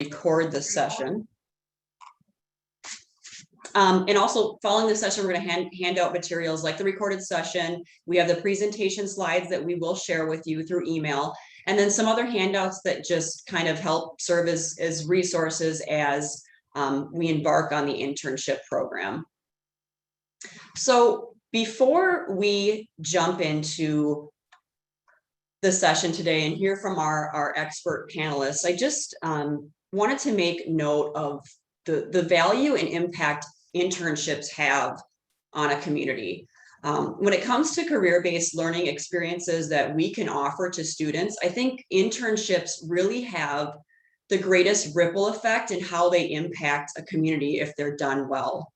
record the session. And also following the session, we're going to hand out materials like the recorded session. We have the presentation slides that we will share with you through email, and then some other handouts that just kind of help serve as resources as we embark on the internship program. So before we jump into the session today and hear from our expert panelists, I just wanted to make note of the value and impact internships have on a community. When it comes to career-based learning experiences that we can offer to students, I think internships really have the greatest ripple effect in how they impact a community if they're done well.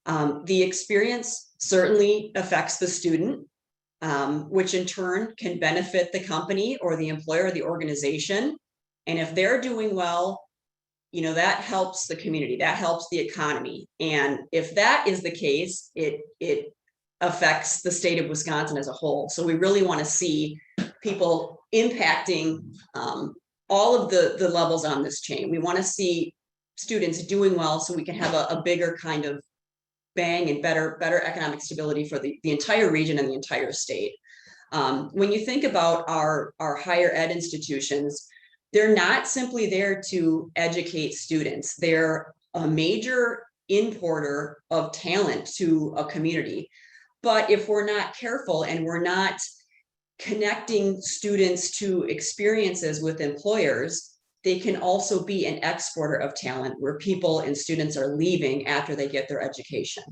The experience certainly affects the student, which in turn can benefit the company or the employer or the organization. And if they're doing well, you know, that helps the community, that helps the economy. And if that is the case, it affects the state of Wisconsin as a whole. So we really want to see people impacting all of the levels on this chain. We want to see students doing well so we can have a bigger kind of bang and better economic stability for the entire region and the entire state. When you think about our higher ed institutions, they're not simply there to educate students. They're a major importer of talent to a community. But if we're not careful and we're not connecting students to experiences with employers, they can also be an exporter of talent where people and students are leaving after they get their education.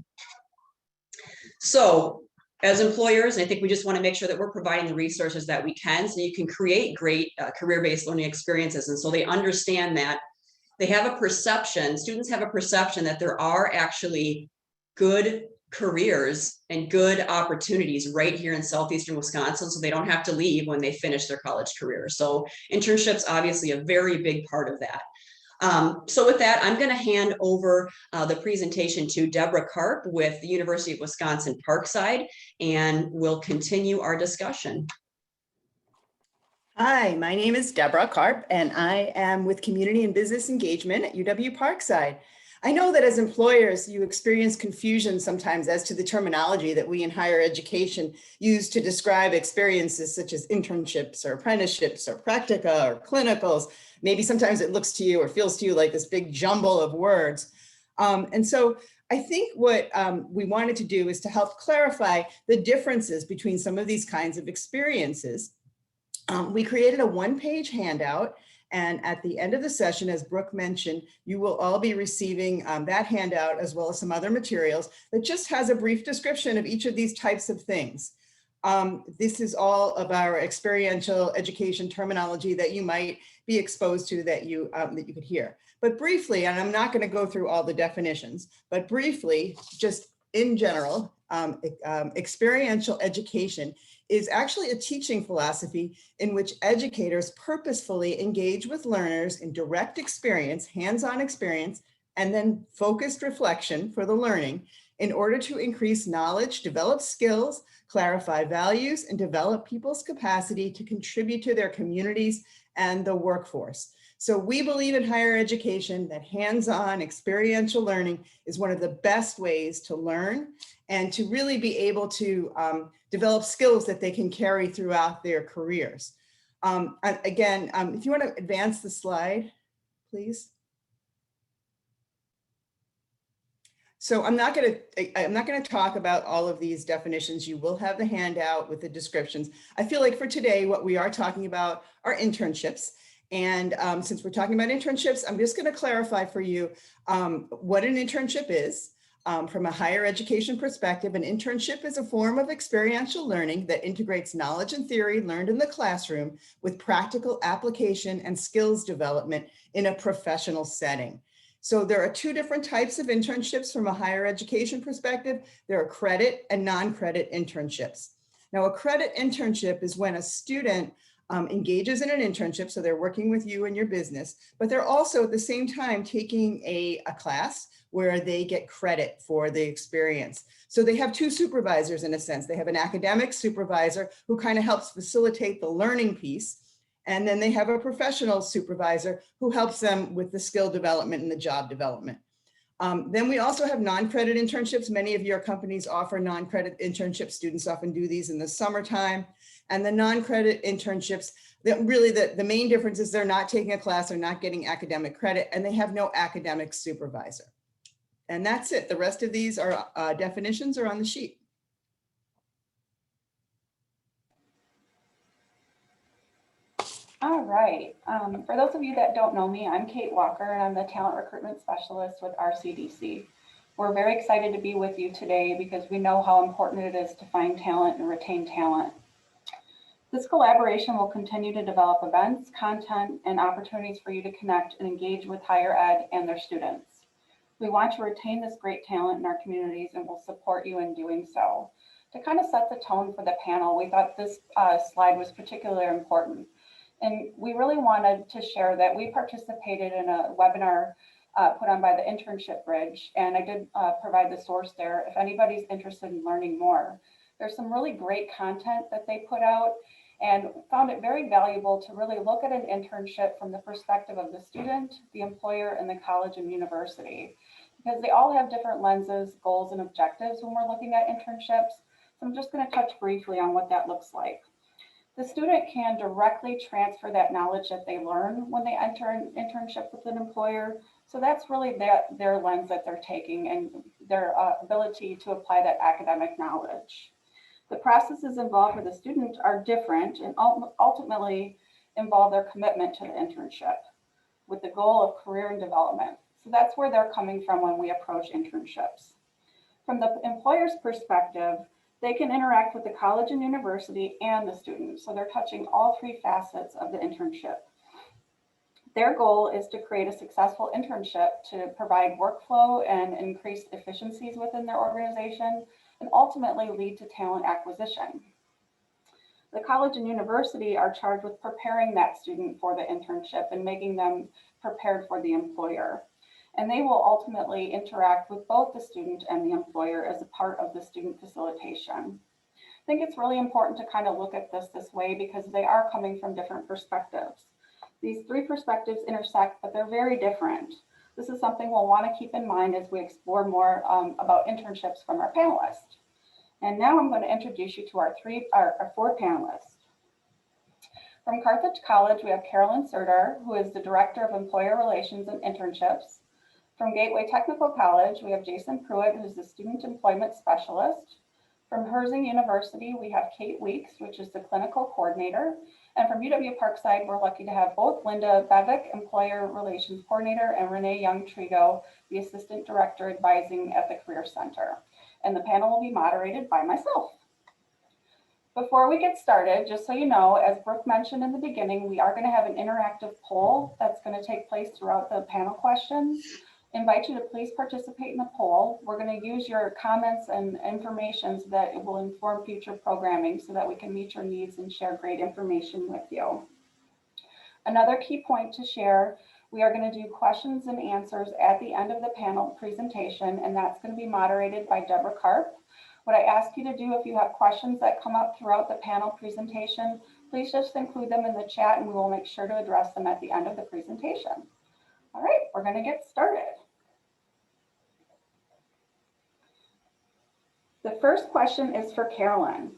So as employers, I think we just want to make sure that we're providing the resources that we can so you can create great career-based learning experiences. And so they understand that they have a perception, students have a perception that there are actually good careers and good opportunities right here in southeastern Wisconsin, so they don't have to leave when they finish their college career. So internships, obviously a very big part of that. So with that, I'm going to hand over the presentation to Deborah Karp with the University of Wisconsin-Parkside, and we'll continue our discussion. Hi, my name is Deborah Karp, and I am with Community and Business Engagement at UW-Parkside. I know that as employers, you experience confusion sometimes as to the terminology that we in higher education use to describe experiences such as internships or apprenticeships or practica or clinicals. Maybe sometimes it looks to you or feels to you like this big jumble of words. And so I think what we wanted to do is to help clarify the differences between some of these kinds of experiences. We created a one-page handout. And at the end of the session, as Brooke mentioned, you will all be receiving that handout as well as some other materials that just has a brief description of each of these types of things. This is all of our experiential education terminology that you might be exposed to that you could hear. But briefly, and I'm not going to go through all the definitions, but briefly, just in general, experiential education is actually a teaching philosophy in which educators purposefully engage with learners in direct experience, hands-on experience, and then focused reflection for the learning in order to increase knowledge, develop skills, clarify values, and develop people's capacity to contribute to their communities and the workforce. So we believe in higher education that hands-on experiential learning is one of the best ways to learn and to really be able to develop skills that they can carry throughout their careers. Again, if you want to advance the slide, please. So I'm not going to talk about all of these definitions. You will have the handout with the descriptions. I feel like for today, what we are talking about are internships. And since we're talking about internships, I'm just going to clarify for you what an internship is. From a higher education perspective, an internship is a form of experiential learning that integrates knowledge and theory learned in the classroom with practical application and skills development in a professional setting. So there are two different types of internships from a higher education perspective. There are credit and non-credit internships. Now, a credit internship is when a student engages in an internship, so they're working with you and your business, but they're also at the same time taking a class where they get credit for the experience. So they have two supervisors in a sense. They have an academic supervisor who kind of helps facilitate the learning piece, And then they have a professional supervisor who helps them with the skill development and the job development. Then we also have non-credit internships. Many of your companies offer non-credit internships. Students often do these in the summertime. And the non-credit internships, really the main difference is they're not taking a class, they're not getting academic credit, and they have no academic supervisor. And that's it. The rest of these are definitions are on the sheet. All right. For those of you that don't know me, I'm Kate Walker, and I'm the Talent Recruitment Specialist with RCDC. We're very excited to be with you today because we know how important it is to find talent and retain talent. This collaboration will continue to develop events, content, and opportunities for you to connect and engage with higher ed and their students. We want to retain this great talent in our communities and will support you in doing so. To kind of set the tone for the panel, we thought this slide was particularly important. And we really wanted to share that we participated in a webinar put on by the Internship Bridge, and I did provide the source there if anybody's interested in learning more. There's some really great content that they put out, and found it very valuable to really look at an internship from the perspective of the student, the employer, and the college and university, because they all have different lenses, goals, and objectives when we're looking at internships. So I'm just going to touch briefly on what that looks like. The student can directly transfer that knowledge that they learn when they enter an internship with an employer. So that's really their lens that they're taking and their ability to apply that academic knowledge. The processes involved for the student are different and ultimately involve their commitment to the internship with the goal of career and development. So that's where they're coming from when we approach internships. From the employer's perspective, they can interact with the college and university and the student. So they're touching all three facets of the internship. Their goal is to create a successful internship to provide workflow and increase efficiencies within their organization and ultimately lead to talent acquisition. The college and university are charged with preparing that student for the internship and making them prepared for the employer. And they will ultimately interact with both the student and the employer as a part of the student facilitation. I think it's really important to kind of look at this way because they are coming from different perspectives. These three perspectives intersect, but they're very different. This is something we'll want to keep in mind as we explore more about internships from our panelists. And now I'm going to introduce you to our four panelists. From Carthage College, we have Carolyn Serdar, who is the Director of Employer Relations and Internships. From Gateway Technical College, we have Jason Pruitt, who's the Student Employment Specialist. From Herzing University, we have Kate Weeks, which is the Clinical Coordinator. And from UW-Parkside, we're lucky to have both Linda Bevick, Employer Relations Coordinator, and Renee Young-Trigo, the Assistant Director Advising at the Career Center. And the panel will be moderated by myself. Before we get started, just so you know, as Brooke mentioned in the beginning, we are going to have an interactive poll that's going to take place throughout the panel questions. Invite you to please participate in the poll. We're going to use your comments and information so that it will inform future programming so that we can meet your needs and share great information with you. Another key point to share, we are going to do questions and answers at the end of the panel presentation, and that's going to be moderated by Deborah Karp. What I ask you to do if you have questions that come up throughout the panel presentation, please just include them in the chat and we will make sure to address them at the end of the presentation. All right, we're going to get started. The first question is for Carolyn.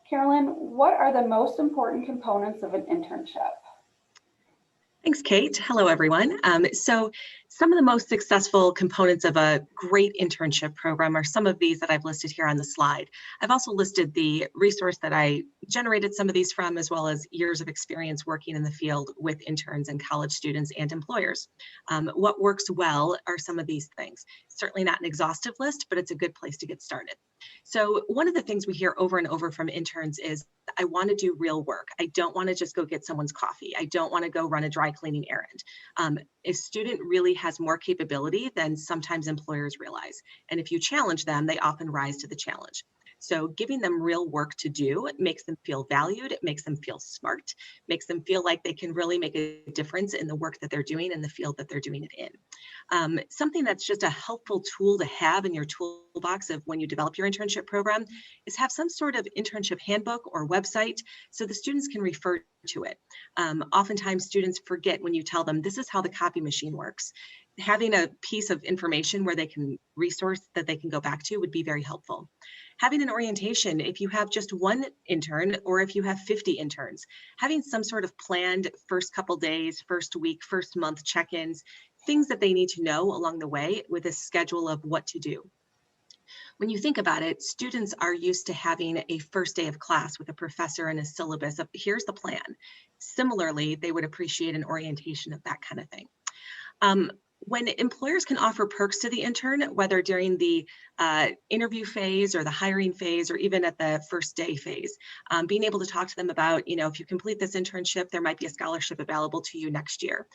Carolyn, what are the most important components of an internship? Thanks, Kate. Hello, everyone. So some of the most successful components of a great internship program are some of these that I've listed here on the slide. I've also listed the resource that I generated some of these from, as well as years of experience working in the field with interns and college students and employers. What works well are some of these things. Certainly not an exhaustive list, but it's a good place to get started. So one of the things we hear over and over from interns is, I want to do real work. I don't want to just go get someone's coffee. I don't want to go run a dry cleaning errand. A student really has more capability than sometimes employers realize. And if you challenge them, they often rise to the challenge. So giving them real work to do, it makes them feel valued, it makes them feel smart, makes them feel like they can really make a difference in the work that they're doing in the field that they're doing it in. Something that's just a helpful tool to have in your toolbox of when you develop your internship program is have some sort of internship handbook or website so the students can refer to it. Oftentimes students forget when you tell them this is how the copy machine works. Having a piece of information where they can resource that they can go back to would be very helpful. Having an orientation, if you have just one intern or if you have 50 interns, having some sort of planned first couple days, first week, first month check-ins, things that they need to know along the way with a schedule of what to do. When you think about it, students are used to having a first day of class with a professor and a syllabus of here's the plan. Similarly, they would appreciate an orientation of that kind of thing. When employers can offer perks to the intern, whether during the interview phase or the hiring phase or even at the first day phase, being able to talk to them about, if you complete this internship, there might be a scholarship available to you next year.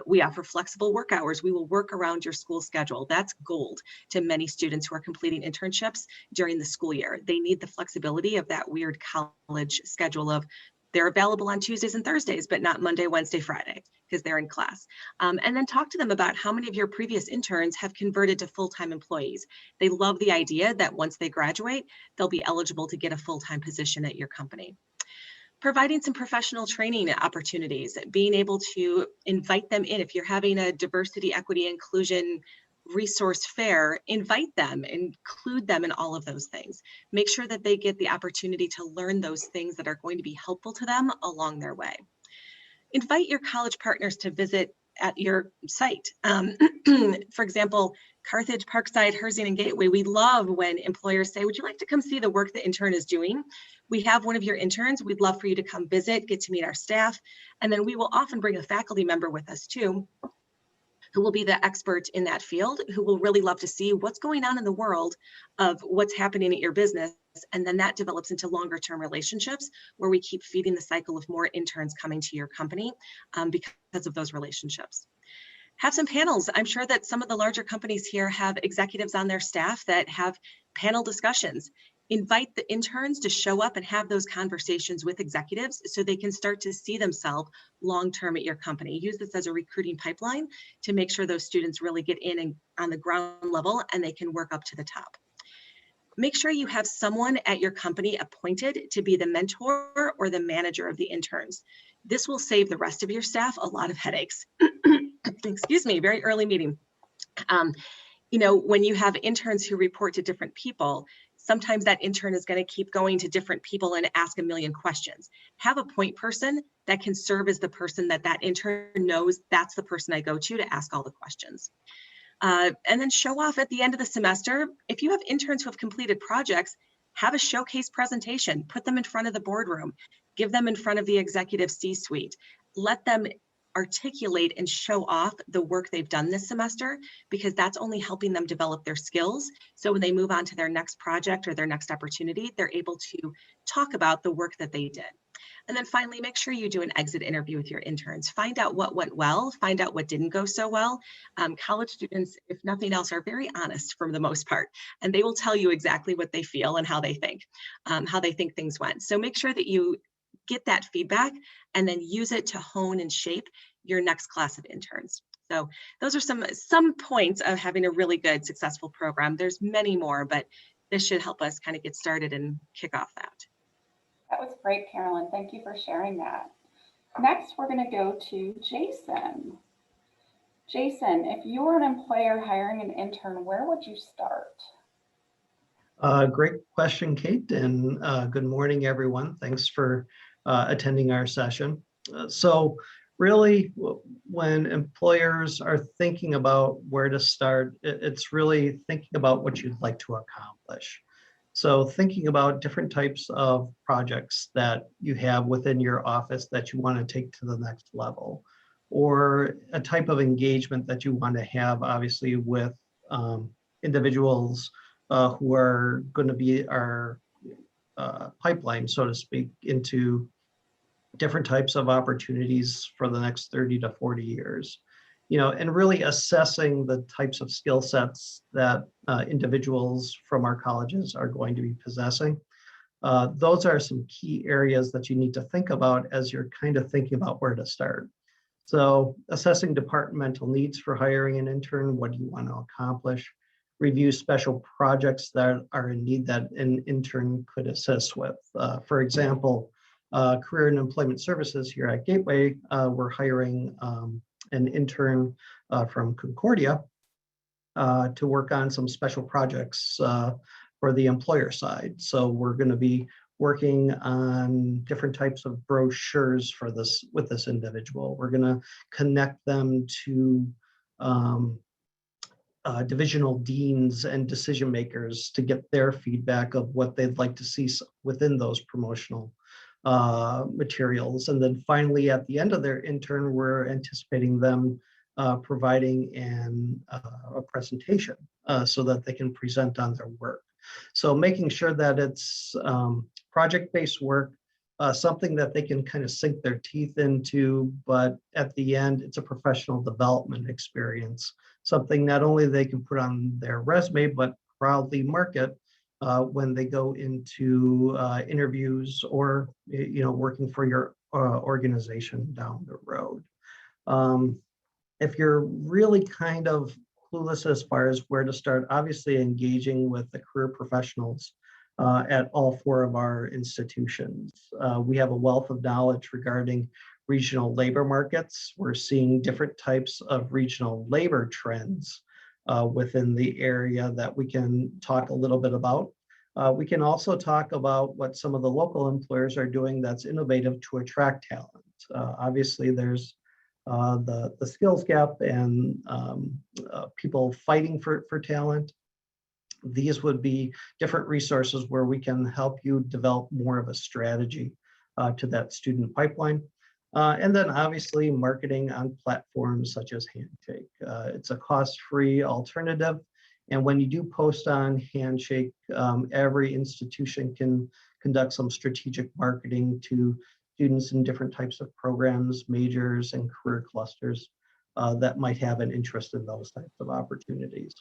We offer flexible work hours. We will work around your school schedule. That's gold to many students who are completing internships during the school year. They need the flexibility of that weird college schedule of they're available on Tuesdays and Thursdays, but not Monday, Wednesday, Friday, because they're in class. And then talk to them about how many of your previous interns have converted to full-time employees. They love the idea that once they graduate, they'll be eligible to get a full-time position at your company. Providing some professional training opportunities, being able to invite them in. If you're having a diversity, equity, inclusion resource fair, invite them, include them in all of those things. Make sure that they get the opportunity to learn those things that are going to be helpful to them along their way. Invite your college partners to visit at your site. For example, Carthage, Parkside, Herzing, and Gateway, we love when employers say, would you like to come see the work the intern is doing? We have one of your interns. We'd love for you to come visit, get to meet our staff. And then we will often bring a faculty member with us too, who will be the expert in that field, who will really love to see what's going on in the world of what's happening at your business. And then that develops into longer term relationships where we keep feeding the cycle of more interns coming to your company because of those relationships. Have some panels. I'm sure that some of the larger companies here have executives on their staff that have panel discussions. Invite the interns to show up and have those conversations with executives so they can start to see themselves long-term at your company. Use this as a recruiting pipeline to make sure those students really get in and on the ground level and they can work up to the top. Make sure you have someone at your company appointed to be the mentor or the manager of the interns. This will save the rest of your staff a lot of headaches. Excuse me, very early meeting. When you have interns who report to different people, sometimes that intern is going to keep going to different people and ask a million questions. Have a point person that can serve as the person that intern knows that's the person I go to ask all the questions. And then show off at the end of the semester. If you have interns who have completed projects, have a showcase presentation, put them in front of the boardroom, give them in front of the executive C-suite, let them articulate and show off the work they've done this semester, because that's only helping them develop their skills. So when they move on to their next project or their next opportunity, they're able to talk about the work that they did. And then finally, make sure you do an exit interview with your interns. Find out what went well, find out what didn't go so well. College students, if nothing else, are very honest for the most part, and they will tell you exactly what they feel and how they think things went. So make sure that you get that feedback and then use it to hone and shape your next class of interns. So those are some points of having a really good, successful program. There's many more, but this should help us kind of get started and kick off that. That was great, Carolyn. Thank you for sharing that. Next, we're going to go to Jason. Jason, if you were an employer hiring an intern, where would you start? Great question, Kate, and good morning, everyone. Thanks for attending our session. So really, when employers are thinking about where to start, it's really thinking about what you'd like to accomplish. So thinking about different types of projects that you have within your office that you want to take to the next level, or a type of engagement that you want to have, obviously, with individuals who are going to be our pipeline, so to speak, into different types of opportunities for the next 30 to 40 years. and really assessing the types of skill sets that individuals from our colleges are going to be possessing. Those are some key areas that you need to think about as you're kind of thinking about where to start. So assessing departmental needs for hiring an intern, what do you want to accomplish? Review special projects that are in need that an intern could assist with. For example, Career and Employment Services here at Gateway, we're hiring an intern from Concordia to work on some special projects for the employer side. So we're going to be working on different types of brochures for this with this individual. We're going to connect them to divisional deans and decision makers to get their feedback of what they'd like to see within those promotional materials. And then finally, at the end of their intern, we're anticipating them providing a presentation so that they can present on their work. So making sure that it's project-based work, something that they can kind of sink their teeth into, but at the end, it's a professional development experience, something not only they can put on their resume, but proudly market when they go into interviews or working for your organization down the road. If you're really kind of clueless as far as where to start, obviously engaging with the career professionals at all four of our institutions. We have a wealth of knowledge regarding regional labor markets. We're seeing different types of regional labor trends within the area that we can talk a little bit about. We can also talk about what some of the local employers are doing that's innovative to attract talent. Obviously, there's the skills gap and people fighting for talent. These would be different resources where we can help you develop more of a strategy to that student pipeline. And then obviously marketing on platforms such as Handshake. It's a cost-free alternative. And when you do post on Handshake, every institution can conduct some strategic marketing to students in different types of programs, majors, and career clusters that might have an interest in those types of opportunities.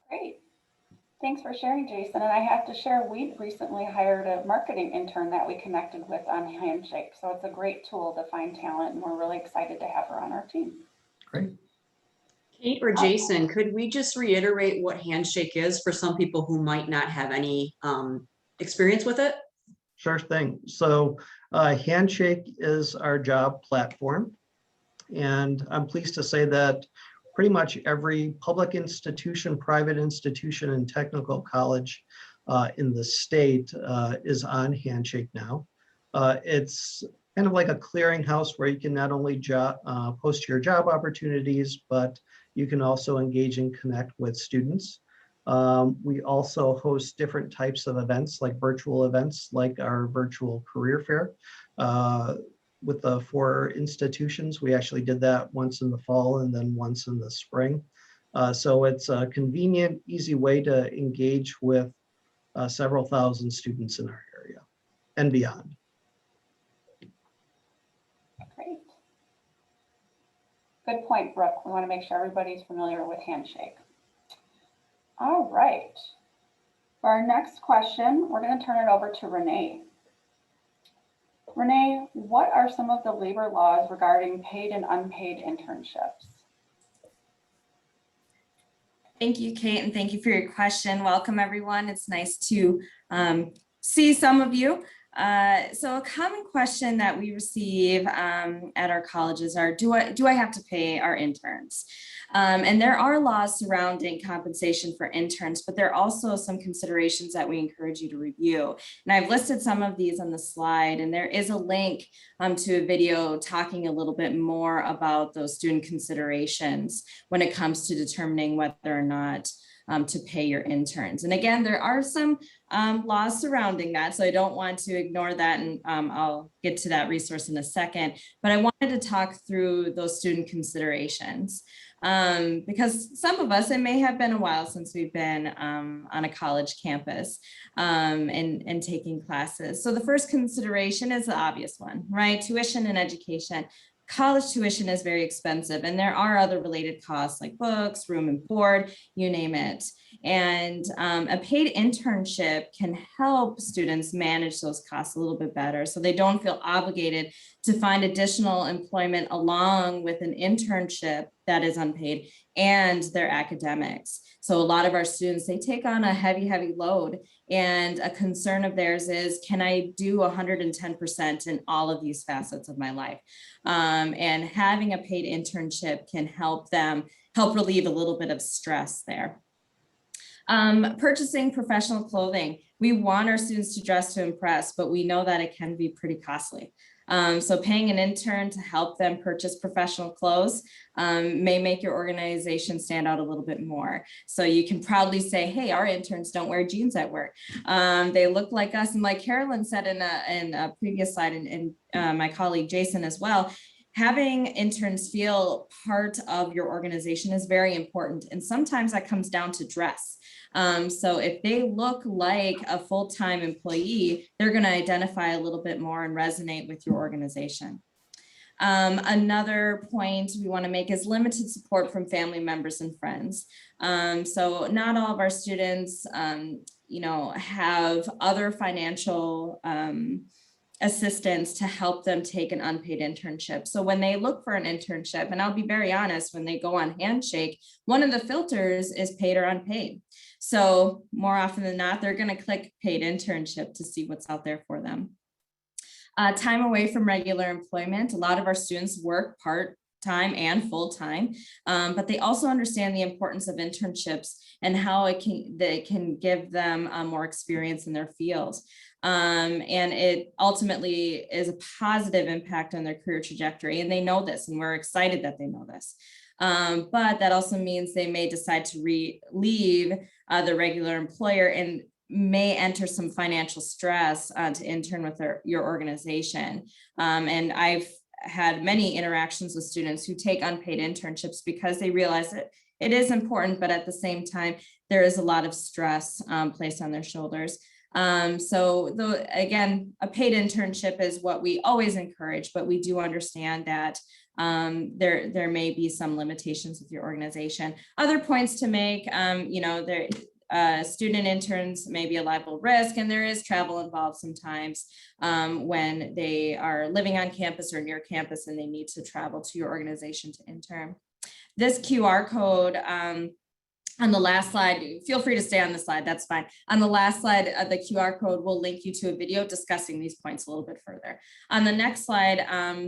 Great. Thanks for sharing, Jason. And I have to share, we recently hired a marketing intern that we connected with on Handshake. So it's a great tool to find talent, and we're really excited to have her on our team. Great. Kate or Jason, could we just reiterate what Handshake is for some people who might not have any experience with it? Sure thing. So Handshake is our job platform. And I'm pleased to say that pretty much every public institution, private institution, and technical college in the state is on Handshake now. It's kind of like a clearinghouse where you can not only post your job opportunities, but you can also engage and connect with students. We also host different types of events, like virtual events, like our virtual career fair. With the 4 institutions, we actually did that once in the fall and then once in the spring. So it's a convenient, easy way to engage with several thousand students in our area and beyond. Great. Good point, Brooke. We want to make sure everybody's familiar with Handshake. All right. For our next question, we're going to turn it over to Renee. Renee, what are some of the labor laws regarding paid and unpaid internships? Thank you, Kate, and thank you for your question. Welcome, everyone. It's nice to see some of you. So a common question that we receive at our colleges are, do I have to pay our interns? And there are laws surrounding compensation for interns, but there are also some considerations that we encourage you to review. And I've listed some of these on the slide, and there is a link to a video talking a little bit more about those student considerations when it comes to determining whether or not to pay your interns. And again, there are some laws surrounding that, so I don't want to ignore that, and I'll get to that resource in a second, but I wanted to talk through those student considerations. Because some of us, it may have been a while since we've been on a college campus and taking classes. So the first consideration is the obvious one, right? Tuition and education. college tuition is very expensive, and there are other related costs like books, room and board, you name it. And a paid internship can help students manage those costs a little bit better, so they don't feel obligated to find additional employment along with an internship that is unpaid and their academics. So a lot of our students, they take on a heavy load, and a concern of theirs is, can I do 110% in all of these facets of my life? And having a paid internship can help relieve a little bit of stress there. Purchasing professional clothing. We want our students to dress to impress, but we know that it can be pretty costly. So paying an intern to help them purchase professional clothes may make your organization stand out a little bit more. So you can proudly say, hey, our interns don't wear jeans at work. They look like us. And like Carolyn said in a previous slide, and my colleague Jason as well, having interns feel part of your organization is very important. And sometimes that comes down to dress. So if they look like a full-time employee, they're going to identify a little bit more and resonate with your organization. Another point we want to make is limited support from family members and friends. So not all of our students, have other financial assistance to help them take an unpaid internship. So when they look for an internship, and I'll be very honest, when they go on Handshake, one of the filters is paid or unpaid. So more often than not, they're going to click paid internship to see what's out there for them. Time away from regular employment. A lot of our students work part-time and full-time, but they also understand the importance of internships and how they can give them more experience in their field. And it ultimately is a positive impact on their career trajectory. And they know this, and we're excited that they know this. But that also means they may decide to leave the regular employer and may enter some financial stress to intern with your organization. And I've had many interactions with students who take unpaid internships because they realize that it is important, but at the same time, there is a lot of stress placed on their shoulders. Again, a paid internship is what we always encourage, but we do understand that there may be some limitations with your organization. Other points to make, student interns may be a liable risk, and there is travel involved sometimes when they are living on campus or near campus and they need to travel to your organization to intern. This QR code on the last slide, feel free to stay on the slide, that's fine. On the last slide, the QR code will link you to a video discussing these points a little bit further. On the next slide,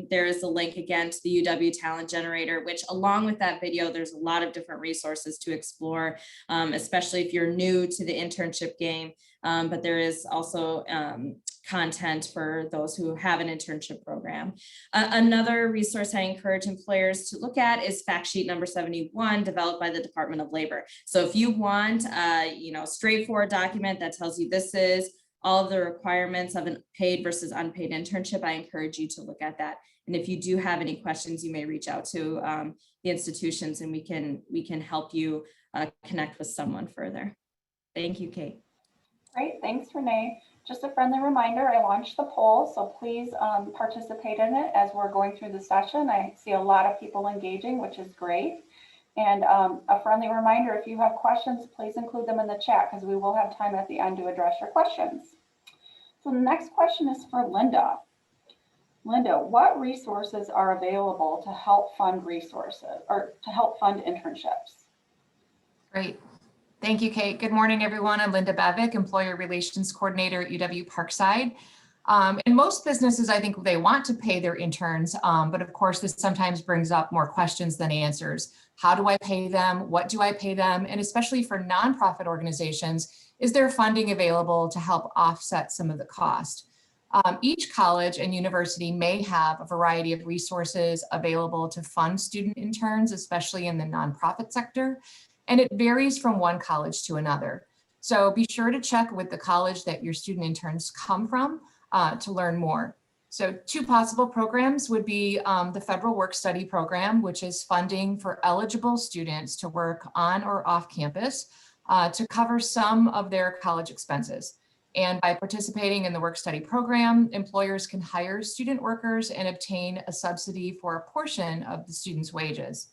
there is a link again to the UW Talent Generator, which along with that video, there's a lot of different resources to explore, especially if you're new to the internship game. But there is also content for those who have an internship program. Another resource I encourage employers to look at is fact sheet number 71, developed by the Department of Labor. So if you want a straightforward document that tells you this is all of the requirements of a paid versus unpaid internship, I encourage you to look at that. And if you do have any questions, you may reach out to the institutions, and we can help you connect with someone further. Thank you, Kate. Great, thanks, Renee. Just a friendly reminder, I launched the poll, so please participate in it as we're going through the session. I see a lot of people engaging, which is great. And a friendly reminder, if you have questions, please include them in the chat because we will have time at the end to address your questions. So the next question is for Linda. Linda, what resources are available to help fund internships? Great. Thank you, Kate. Good morning, everyone. I'm Linda Bavick, Employer Relations Coordinator at UW-Parkside. And most businesses, I think they want to pay their interns, but of course, this sometimes brings up more questions than answers. How do I pay them? What do I pay them? And especially for nonprofit organizations, is there funding available to help offset some of the cost? Each college and university may have a variety of resources available to fund student interns, especially in the nonprofit sector. And it varies from one college to another. So be sure to check with the college that your student interns come from to learn more. So two possible programs would be the Federal Work Study Program, which is funding for eligible students to work on or off campus to cover some of their college expenses. And by participating in the work-study program, employers can hire student workers and obtain a subsidy for a portion of the student's wages.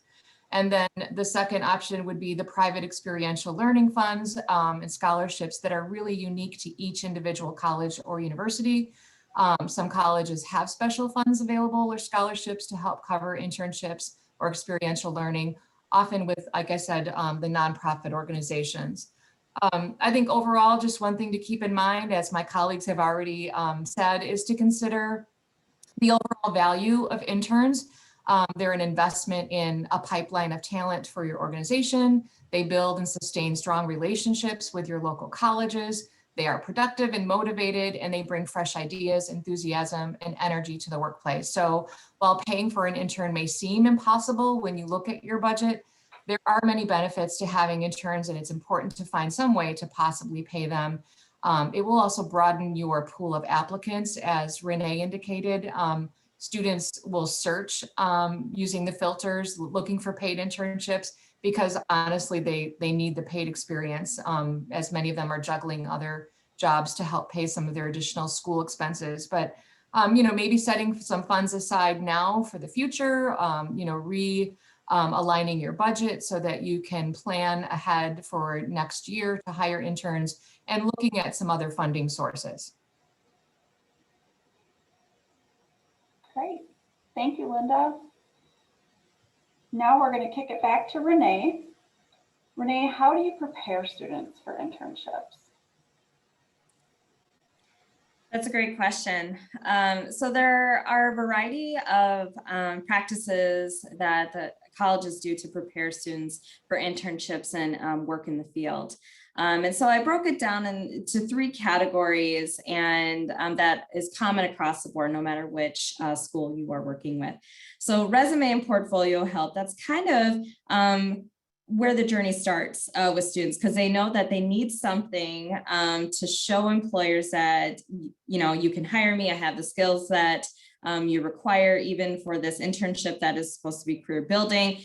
And then the second option would be the private experiential learning funds and scholarships that are really unique to each individual college or university. Some colleges have special funds available or scholarships to help cover internships or experiential learning, often with, like I said, the nonprofit organizations. I think overall, just one thing to keep in mind, as my colleagues have already said, is to consider the overall value of interns. They're an investment in a pipeline of talent for your organization. They build and sustain strong relationships with your local colleges. They are productive and motivated, and they bring fresh ideas, enthusiasm, and energy to the workplace. So while paying for an intern may seem impossible when you look at your budget, there are many benefits to having interns, and it's important to find some way to possibly pay them. It will also broaden your pool of applicants. As Renee indicated, students will search using the filters, looking for paid internships, because honestly, they need the paid experience, as many of them are juggling other jobs to help pay some of their additional school expenses. But maybe setting some funds aside now for the future, aligning your budget so that you can plan ahead for next year to hire interns, and looking at some other funding sources. Great. Thank you, Linda. Now we're going to kick it back to Renee. Renee, how do you prepare students for internships? That's a great question. So there are a variety of practices that the colleges do to prepare students for internships and work in the field. And so I broke it down into 3 categories, and that is common across the board, no matter which school you are working with. So resume and portfolio help, that's kind of where the journey starts with students, because they know that they need something to show employers that, you can hire me, I have the skills that you require, even for this internship that is supposed to be career building.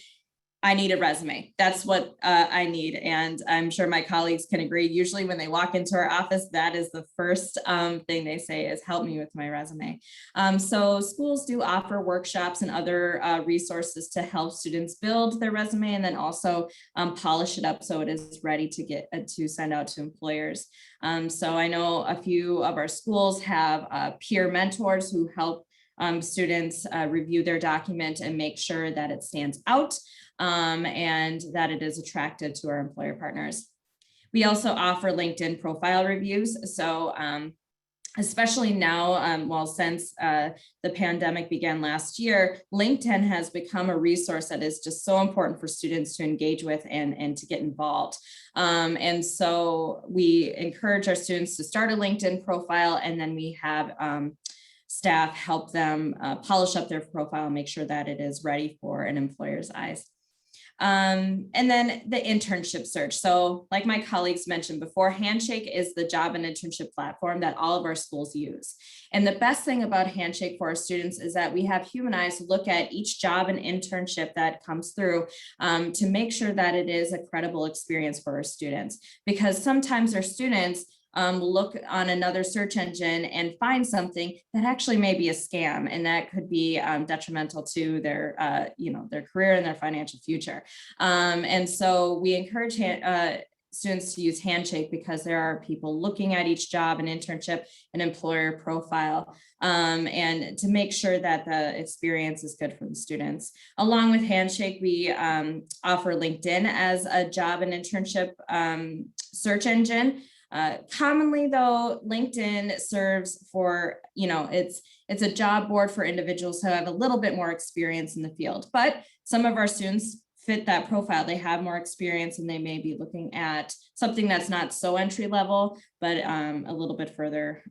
I need a resume. That's what I need. And I'm sure my colleagues can agree. Usually when they walk into our office, that is the first thing they say is, help me with my resume. So schools do offer workshops and other resources to help students build their resume, and then also polish it up so it is ready to get to send out to employers. So I know a few of our schools have peer mentors who help students review their document and make sure that it stands out and that it is attractive to our employer partners. We also offer LinkedIn profile reviews. So especially now, since the pandemic began last year, LinkedIn has become a resource that is just so important for students to engage with and to get involved. And so we encourage our students to start a LinkedIn profile, and then we have staff help them polish up their profile and make sure that it is ready for an employer's eyes. And then the internship search. So like my colleagues mentioned before, Handshake is the job and internship platform that all of our schools use. And the best thing about Handshake for our students is that we have human eyes to look at each job and internship that comes through to make sure that it is a credible experience for our students. Because sometimes our students look on another search engine and find something that actually may be a scam, and that could be detrimental to their, their career and their financial future. And so we encourage students to use Handshake because there are people looking at each job and internship and employer profile, and to make sure that the experience is good for the students. Along with Handshake, we offer LinkedIn as a job and internship search engine. Commonly though, LinkedIn serves for, it's a job board for individuals who have a little bit more experience in the field, but some of our students fit that profile. They have more experience and they may be looking at something that's not so entry level, but a little bit further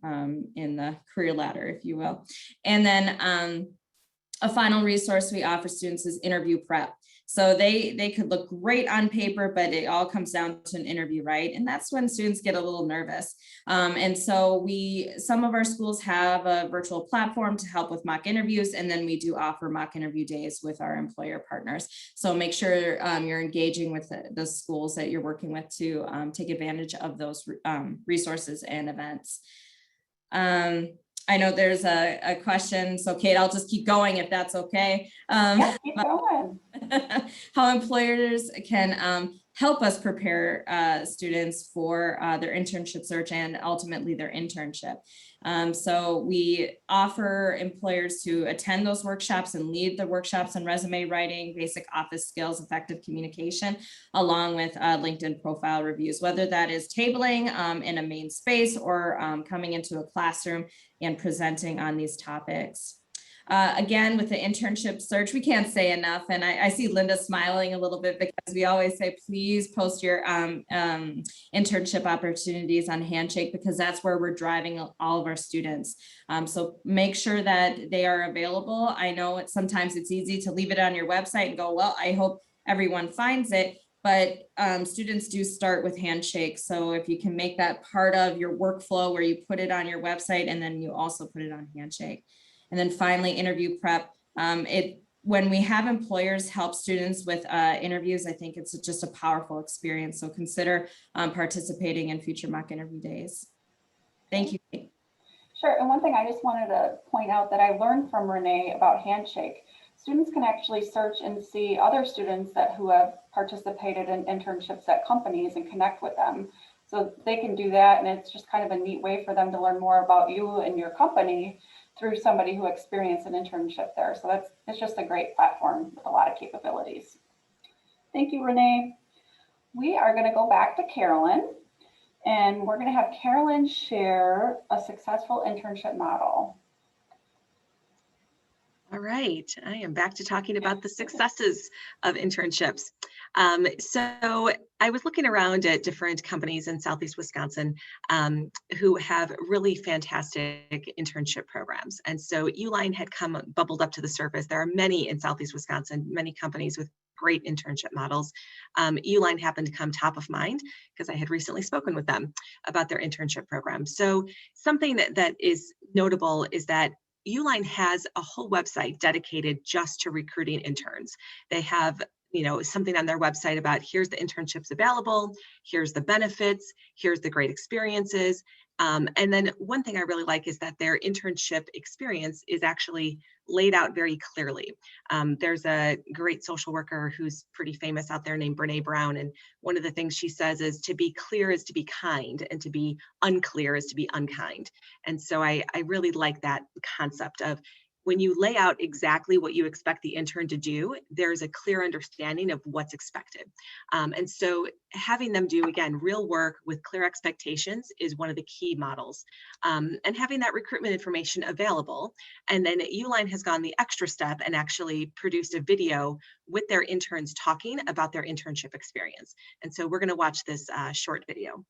in the career ladder, if you will. And then a final resource we offer students is interview prep. So they could look great on paper, but it all comes down to an interview, right? And that's when students get a little nervous. And so some of our schools have a virtual platform to help with mock interviews, and then we do offer mock interview days with our employer partners. So make sure you're engaging with the schools that you're working with to take advantage of those resources and events. I know there's a question, so Kate, I'll just keep going if that's okay. Yeah, keep going. How employers can help us prepare students for their internship search and ultimately their internship. So we offer employers to attend those workshops and lead the workshops on resume writing, basic office skills, effective communication, along with LinkedIn profile reviews, whether that is tabling in a main space or coming into a classroom and presenting on these topics. Again, with the internship search, we can't say enough. And I see Linda smiling a little bit because we always say, please post your internship opportunities on Handshake, because that's where we're driving all of our students. So make sure that they are available. I know sometimes it's easy to leave it on your website and go, well, I hope everyone finds it. But students do start with Handshake. So if you can make that part of your workflow where you put it on your website and then you also put it on Handshake. And then finally, interview prep. When we have employers help students with interviews, I think it's just a powerful experience. So consider participating in future mock interview days. Thank you, Kate. Sure, and one thing I just wanted to point out that I learned from Renee about Handshake. Students can actually search and see other students who have participated in internships at companies and connect with them. So they can do that, and it's just kind of a neat way for them to learn more about you and your company through somebody who experienced an internship there. So it's just a great platform with a lot of capabilities. Thank you, Renee. We are going to go back to Carolyn, and we're going to have Carolyn share a successful internship model. All right, I am back to talking about the successes of internships. So I was looking around at different companies in Southeast Wisconsin who have really fantastic internship programs. And so Uline had bubbled up to the surface. There are many in Southeast Wisconsin, many companies with great internship models. Uline happened to come top of mind because I had recently spoken with them about their internship program. So something that is notable is that Uline has a whole website dedicated just to recruiting interns. They have, something on their website about here's the internships available, here's the benefits, here's the great experiences. And then one thing I really like is that their internship experience is actually laid out very clearly. There's a great social worker who's pretty famous out there named Brene Brown. And one of the things she says is to be clear is to be kind, and to be unclear is to be unkind. And so I really like that concept of when you lay out exactly what you expect the intern to do, there's a clear understanding of what's expected. And so having them do, again, real work with clear expectations is one of the key models. And having that recruitment information available. And then Uline has gone the extra step and actually produced a video with their interns talking about their internship experience. And so we're going to watch this short video.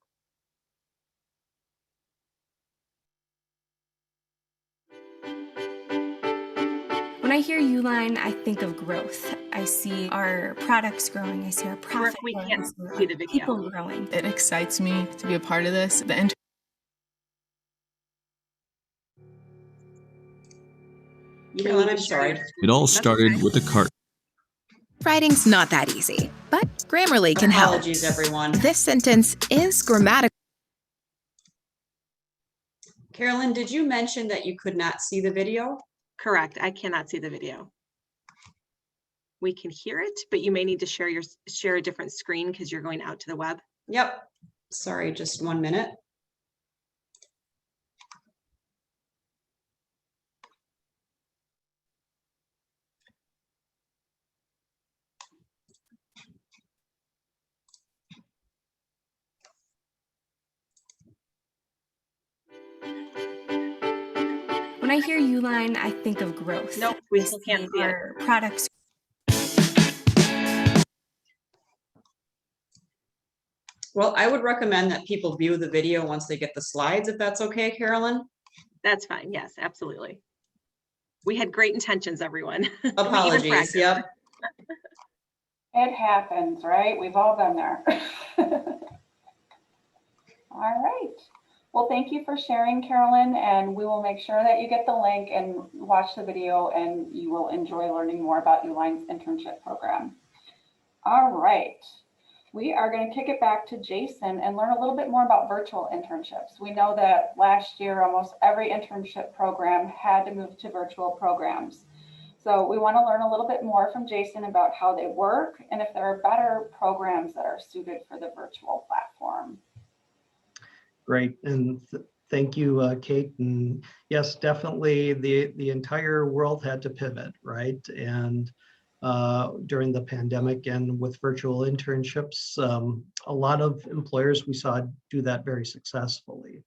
When I hear Uline, I think of growth. I see our products growing. I see our profit We growing. can't see the video. People growing. It excites me to be a part of this. Carolyn, I'm sorry. It all started with a cart. Writing's not that easy, but Grammarly can help. Apologies, everyone. This sentence is grammatical. Carolyn, did you mention that you could not see the video? Correct. I cannot see the video. We can hear it, but you may need to share a different screen because you're going out to the web. Yep. Sorry, just 1 minute. When I hear Uline, I think of growth. Nope, we still can't see our products. Well, I would recommend that people view the video once they get the slides, if that's okay, Carolyn. That's fine. Yes, absolutely. We had great intentions, everyone. Apologies. Yep. It happens, right? We've all been there. All right. Well, thank you for sharing, Carolyn, and we will make sure that you get the link and watch the video, and you will enjoy learning more about Uline's internship program. All right. We are going to kick it back to Jason and learn a little bit more about virtual internships. We know that last year, almost every internship program had to move to virtual programs. So we want to learn a little bit more from Jason about how they work and if there are better programs that are suited for the virtual platform. Great, and thank you, Kate. And yes, definitely the entire world had to pivot, right? And during the pandemic and with virtual internships, a lot of employers we saw do that very successfully.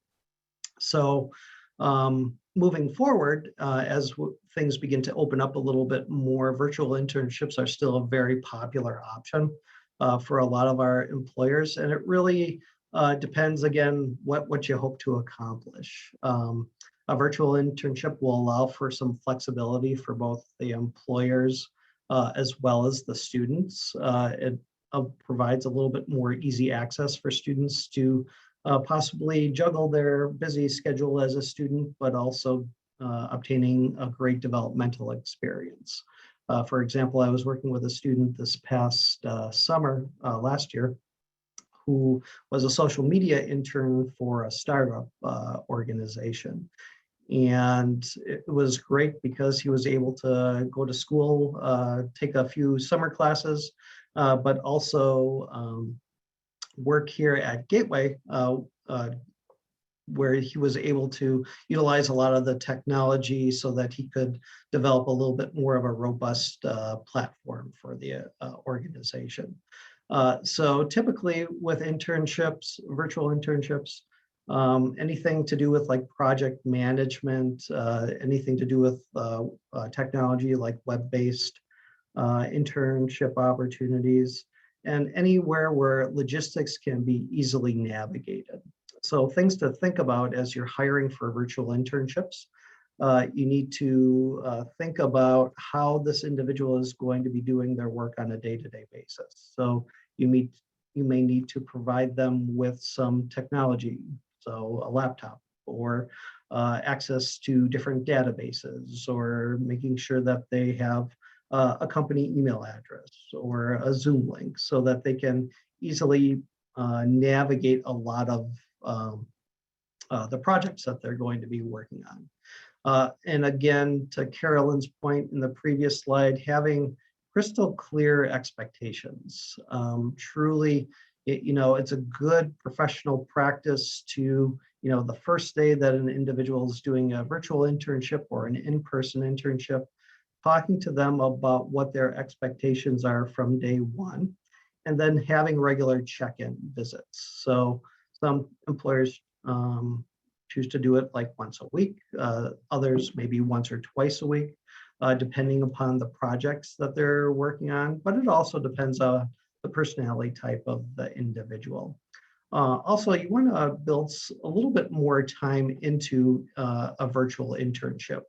So moving forward, as things begin to open up a little bit more, virtual internships are still a very popular option for a lot of our employers. And it really depends, again, what you hope to accomplish. A virtual internship will allow for some flexibility for both the employers as well as the students. It provides a little bit more easy access for students to possibly juggle their busy schedule as a student, but also obtaining a great developmental experience. For example, I was working with a student this past summer, last year, who was a social media intern for a startup organization. And it was great because he was able to go to school, take a few summer classes, but also work here at Gateway, where he was able to utilize a lot of the technology so that he could develop a little bit more of a robust platform for the organization. So typically with internships, virtual internships, anything to do with like project management, anything to do with technology like web-based internship opportunities, and anywhere where logistics can be easily navigated. So things to think about as you're hiring for virtual internships. You need to think about how this individual is going to be doing their work on a day-to-day basis. So you may need to provide them with some technology, so a laptop, or access to different databases, or making sure that they have a company email address or a Zoom link so that they can easily navigate a lot of the projects that they're going to be working on. And again, to Carolyn's point in the previous slide, having crystal clear expectations. Truly, it's a good professional practice to, the first day that an individual is doing a virtual internship or an in-person internship, talking to them about what their expectations are from day one, and then having regular check-in visits. So some employers choose to do it like once a week, others maybe once or twice a week, depending upon the projects that they're working on, but it also depends on the personality type of the individual. Also, you want to build a little bit more time into a virtual internship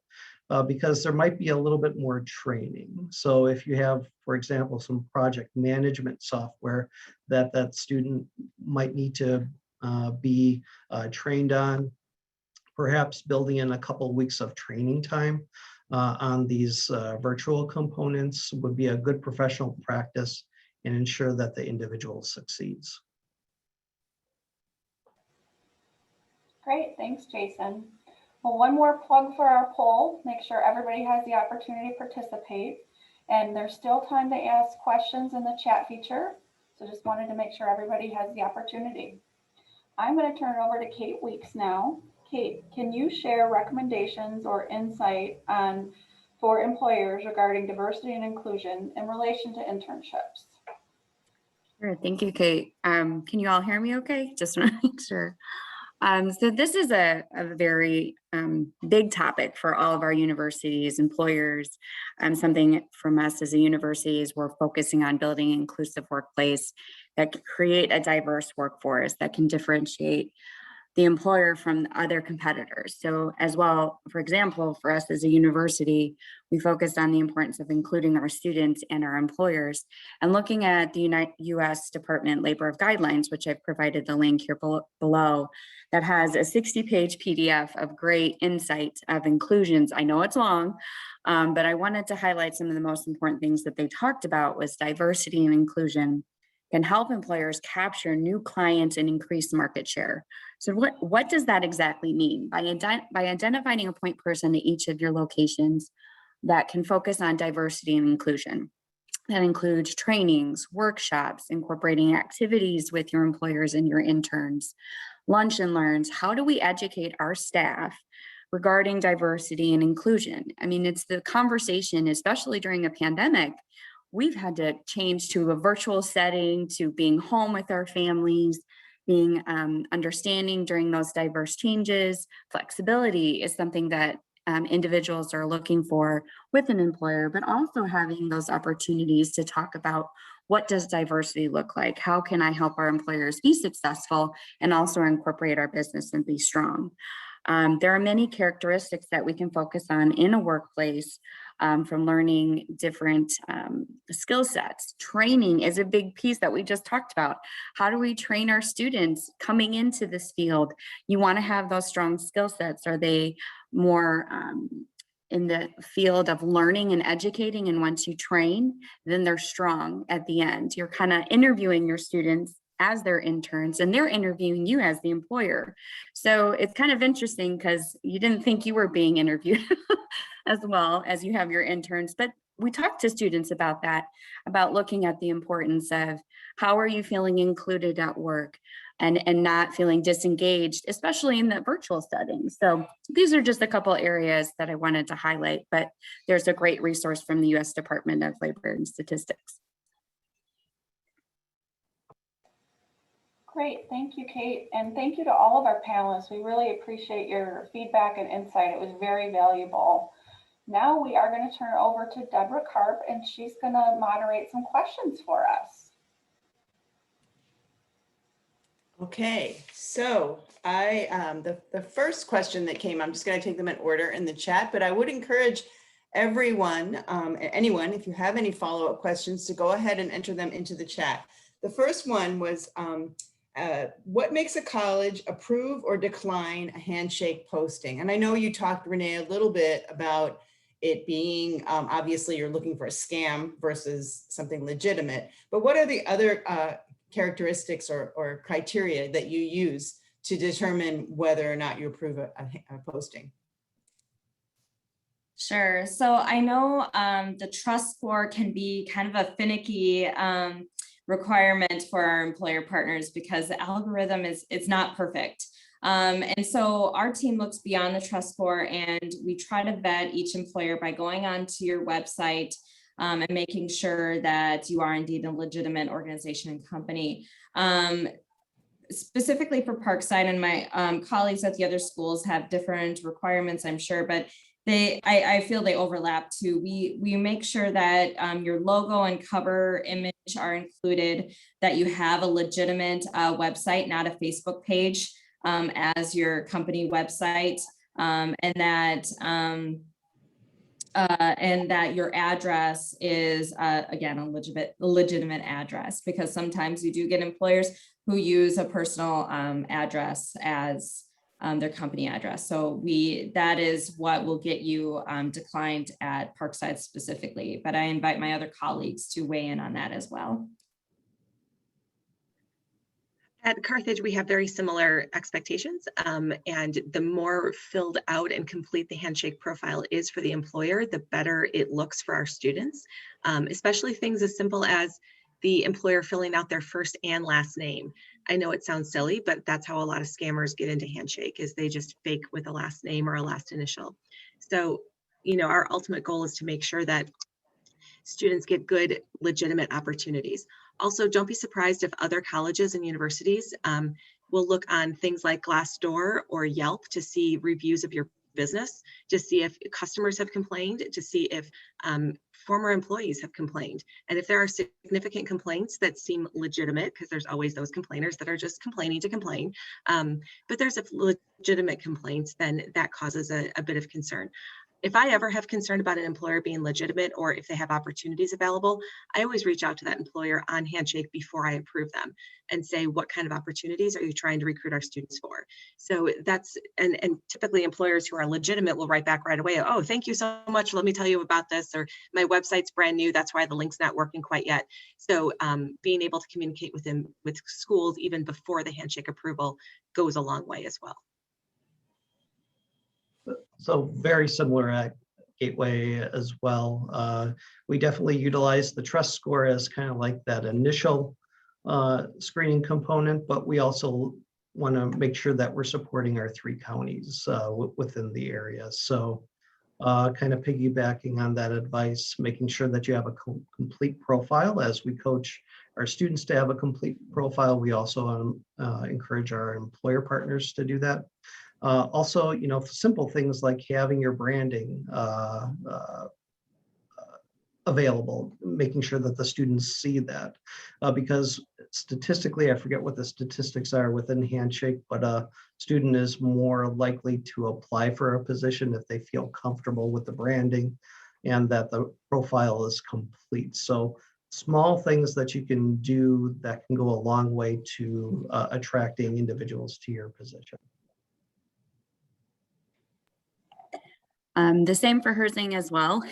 because there might be a little bit more training. So if you have, for example, some project management software that student might need to be trained on, perhaps building in a couple of weeks of training time on these virtual components would be a good professional practice and ensure that the individual succeeds. Great, thanks, Jason. Well, one more plug for our poll. Make sure everybody has the opportunity to participate. And there's still time to ask questions in the chat feature. So just wanted to make sure everybody has the opportunity. I'm going to turn it over to Kate Weeks now. Kate, can you share recommendations or insight for employers regarding diversity and inclusion in relation to internships? Sure, thank you, Kate. Can you all hear me okay? Just want to make sure. So this is a very big topic for all of our universities, employers. Something from us as a university is we're focusing on building an inclusive workplace that can create a diverse workforce that can differentiate the employer from other competitors. So as well, for example, for us as a university, we focused on the importance of including our students and our employers, and looking at the U.S. Department Labor of Guidelines, which I've provided the link here below, that has a 60-page PDF of great insight of inclusions. I know it's long, but I wanted to highlight some of the most important things that they talked about was diversity and inclusion can help employers capture new clients and increase market share. So what does that exactly mean? By identifying a point person at each of your locations that can focus on diversity and inclusion. That includes trainings, workshops, incorporating activities with your employers and your interns, lunch and learns. How do we educate our staff regarding diversity and inclusion? I mean, it's the conversation, especially during a pandemic. We've had to change to a virtual setting, to being home with our families, being understanding during those diverse changes. Flexibility is something that individuals are looking for with an employer, but also having those opportunities to talk about what does diversity look like? How can I help our employers be successful and also incorporate our business and be strong? There are many characteristics that we can focus on in a workplace, from learning different skill sets. Training is a big piece that we just talked about. How do we train our students coming into this field? You want to have those strong skill sets. Are they more in the field of learning and educating? And once you train, then they're strong at the end. You're kind of interviewing your students as their interns, and they're interviewing you as the employer. So it's kind of interesting because you didn't think you were being interviewed as well as you have your interns. But we talked to students about that, about looking at the importance of how are you feeling included at work and not feeling disengaged, especially in the virtual setting. So these are just a couple areas that I wanted to highlight, but there's a great resource from the U.S. Department of Labor and Statistics. Great, thank you, Kate. And thank you to all of our panelists. We really appreciate your feedback and insight. It was very valuable. Now we are going to turn it over to Deborah Karp, and she's going to moderate some questions for us. Okay, so the first question that came, I'm just going to take them in order in the chat, but I would encourage everyone, anyone, if you have any follow-up questions, to go ahead and enter them into the chat. The first one was, what makes a college approve or decline a handshake posting? And I know you talked, Renee, a little bit about it being, obviously you're looking for a scam versus something legitimate, but what are the other characteristics or criteria that you use to determine whether or not you approve a posting? Sure. So I know the trust score can be kind of a finicky requirement for our employer partners because the algorithm is not perfect. And so our team looks beyond the trust score, and we try to vet each employer by going onto your website and making sure that you are indeed a legitimate organization and company. Specifically for Parkside, and my colleagues at the other schools have different requirements, I'm sure, but I feel they overlap too. We make sure that your logo and cover image are included, that you have a legitimate website, not a Facebook page as your company website, and that your address is again a legitimate address, because sometimes you do get employers who use a personal address as their company address. So that is what will get you declined at Parkside specifically, but I invite my other colleagues to weigh in on that as well. At Carthage, we have very similar expectations, and the more filled out and complete the handshake profile is for the employer, the better it looks for our students, especially things as simple as the employer filling out their first and last name. I know it sounds silly, but that's how a lot of scammers get into handshake, is they just fake with a last name or a last initial. So, our ultimate goal is to make sure that students get good, legitimate opportunities. Also, don't be surprised if other colleges and universities will look on things like Glassdoor or Yelp to see reviews of your business to see if customers have complained, to see if former employees have complained. And if there are significant complaints that seem legitimate, because there's always those complainers that are just complaining to complain, but there's legitimate complaints, then that causes a bit of concern. If I ever have concern about an employer being legitimate or if they have opportunities available, I always reach out to that employer on Handshake before I approve them and say, what kind of opportunities are you trying to recruit our students for? So that's, and typically employers who are legitimate will write back right away, oh, thank you so much, let me tell you about this, or my website's brand new, that's why the link's not working quite yet. So being able to communicate with them, with schools even before the Handshake approval goes a long way as well. So very similar at Gateway as well. We definitely utilize the trust score as kind of like that initial screening component, but we also want to make sure that we're supporting our 3 counties within the area. So kind of piggybacking on that advice, making sure that you have a complete profile. As we coach our students to have a complete profile, we also encourage our employer partners to do that. Also, you know, simple things like having your branding available, making sure that the students see that, because statistically, I forget what the statistics are within Handshake, but a student is more likely to apply for a position if they feel comfortable with the branding and that the profile is complete. So small things that you can do that can go a long way to attracting individuals to your position. The same for Herzing as well,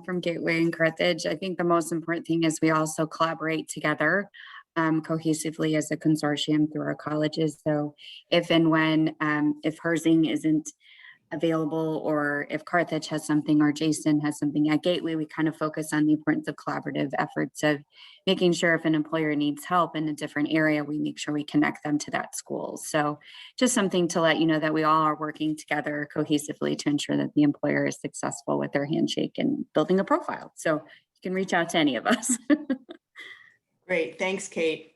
from Gateway and Carthage. I think the most important thing is we also collaborate together cohesively as a consortium through our colleges. So if and when, if Herzing isn't available, or if Carthage has something or Jason has something at Gateway, we kind of focus on the importance of collaborative efforts of making sure if an employer needs help in a different area, we make sure we connect them to that school. So just something to let you know that we all are working together cohesively to ensure that the employer is successful with their Handshake and building a profile. So you can reach out to any of us. Great, thanks, Kate.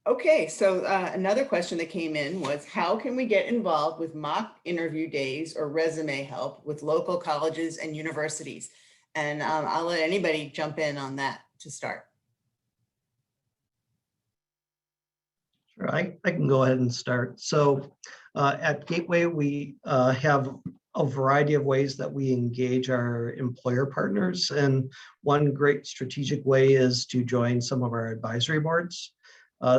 Okay, so another question that came in was, how can we get involved with mock interview days or resume help with local colleges and universities? And I'll let anybody jump in on that to start. Sure, I can go ahead and start. So at Gateway, we have a variety of ways that we engage our employer partners. And one great strategic way is to join some of our advisory boards.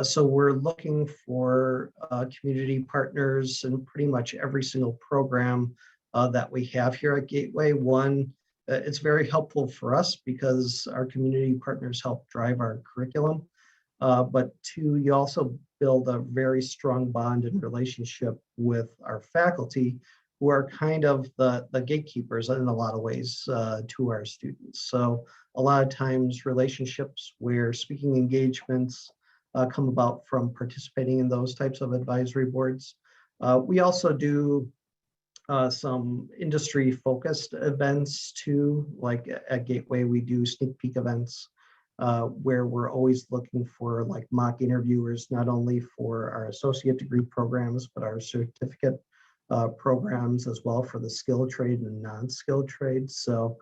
So we're looking for community partners in pretty much every single program that we have here at Gateway. One, it's very helpful for us because our community partners help drive our curriculum. But 2, you also build a very strong bond and relationship with our faculty, who are kind of the gatekeepers in a lot of ways to our students. So a lot of times relationships where speaking engagements come about from participating in those types of advisory boards. We also do some industry focused events too, like at Gateway, we do sneak peek events where we're always looking for like mock interviewers, not only for our associate degree programs, but our certificate programs as well for the skilled trade and non-skilled trades. So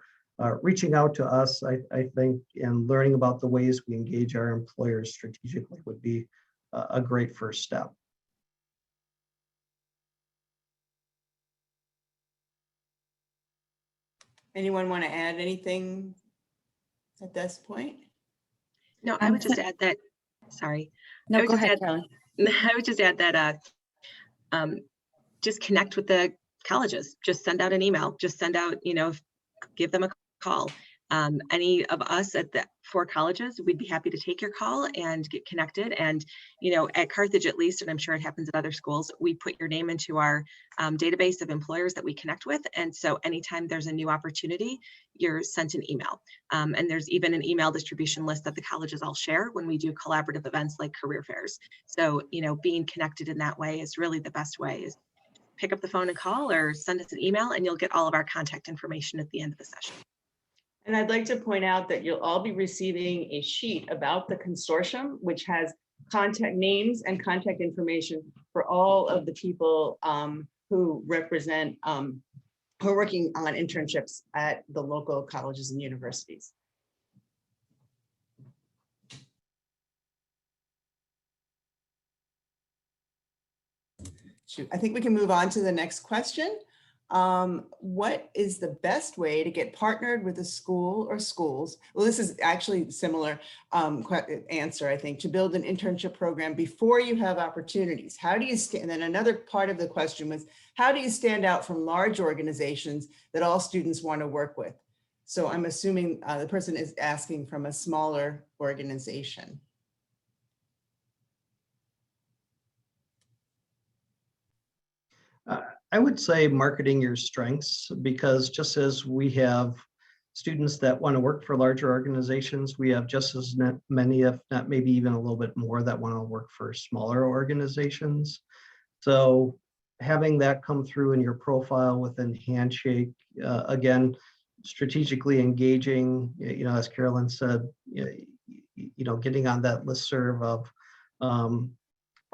reaching out to us, I think, and learning about the ways we engage our employers strategically would be a great first step. Anyone want to add anything at this point? No, I would just add that, sorry. No, go ahead, Kelly. I would just add that just connect with the colleges, just send out an email, just send out, you know, give them a call. Any of us at the 4 colleges, we'd be happy to take your call and get connected. And, you know, at Carthage at least, and I'm sure it happens at other schools, we put your name into our database of employers that we connect with. And so anytime there's a new opportunity, you're sent an email. And there's even an email distribution list that the colleges all share when we do collaborative events like career fairs. So, you know, being connected in that way is really the best way. Is pick up the phone and call or send us an email and you'll get all of our contact information at the end of the session. And I'd like to point out that you'll all be receiving a sheet about the consortium, which has contact names and contact information for all of the people who represent, who are working on internships at the local colleges and universities. I think we can move on to the next question. What is the best way to get partnered with a school or schools? Well, this is actually similar answer, I think, to build an internship program before you have opportunities. How do you stand? And then another part of the question was, how do you stand out from large organizations that all students want to work with? So I'm assuming the person is asking from a smaller organization. I would say marketing your strengths, because just as we have students that want to work for larger organizations, we have just as many, if not maybe even a little bit more, that want to work for smaller organizations. So having that come through in your profile within Handshake, again, strategically engaging, as Carolyn said, getting on that listserv of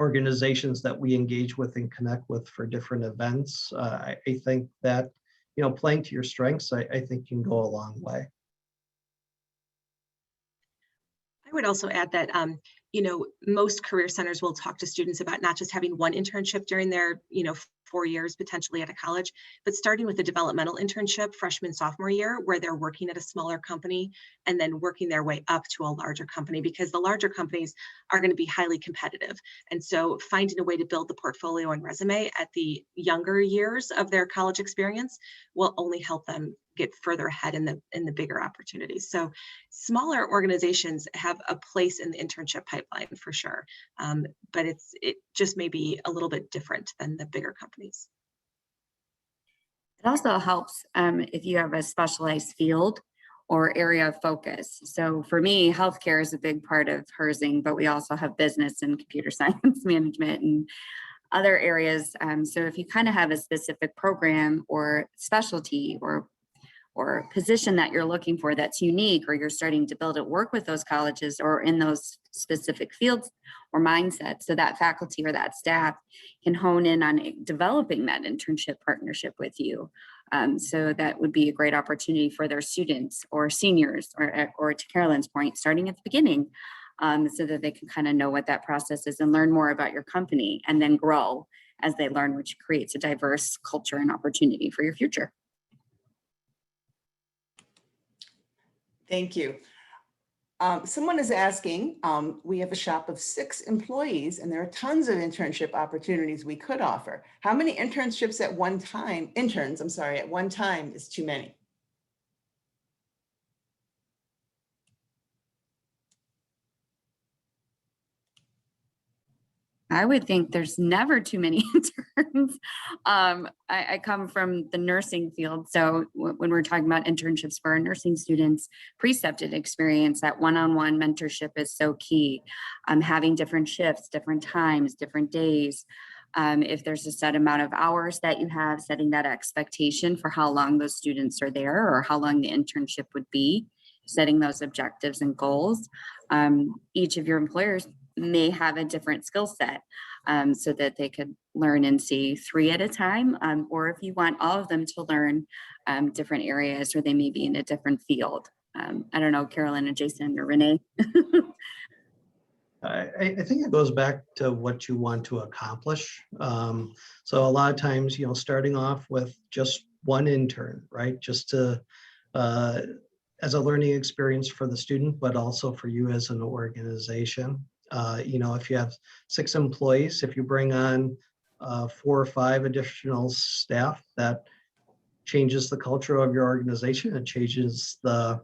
organizations that we engage with and connect with for different events. I think that, playing to your strengths, I think can go a long way. I would also add that, most career centers will talk to students about not just having one internship during their, 4 years potentially at a college, but starting with a developmental internship freshman, sophomore year, where they're working at a smaller company and then working their way up to a larger company, because the larger companies are going to be highly competitive. And so finding a way to build the portfolio and resume at the younger years of their college experience will only help them get further ahead in the bigger opportunities. So smaller organizations have a place in the internship pipeline for sure, but it just may be a little bit different than the bigger companies. It also helps if you have a specialized field or area of focus. So for me, healthcare is a big part of Herzing, but we also have business and computer science management and other areas. So if you kind of have a specific program or specialty or position that you're looking for that's unique, or you're starting to build it, work with those colleges or in those specific fields or mindsets, so that faculty or that staff can hone in on developing that internship partnership with you. So that would be a great opportunity for their students or seniors, or to Carolyn's point, starting at the beginning, so that they can kind of know what that process is and learn more about your company, and then grow as they learn, which creates a diverse culture and opportunity for your future. Thank you. Someone is asking, we have a shop of 6 employees and there are tons of internship opportunities we could offer. How many internships at one time, at one time is too many? I would think there's never too many interns. I come from the nursing field. So when we're talking about internships for our nursing students, precepted experience, that one-on-one mentorship is so key. Having different shifts, different times, different days. If there's a set amount of hours that you have, setting that expectation for how long those students are there or how long the internship would be, setting those objectives and goals. Each of your employers may have a different skill set, so that they could learn and see 3 at a time, or if you want all of them to learn different areas, or they may be in a different field. I don't know, Carolyn and Jason or Renee. I think it goes back to what you want to accomplish. So a lot of times, starting off with just one intern, right? Just to, as a learning experience for the student, but also for you as an organization. If you have 6 employees, if you bring on 4 or 5 additional staff, that changes the culture of your organization. It changes the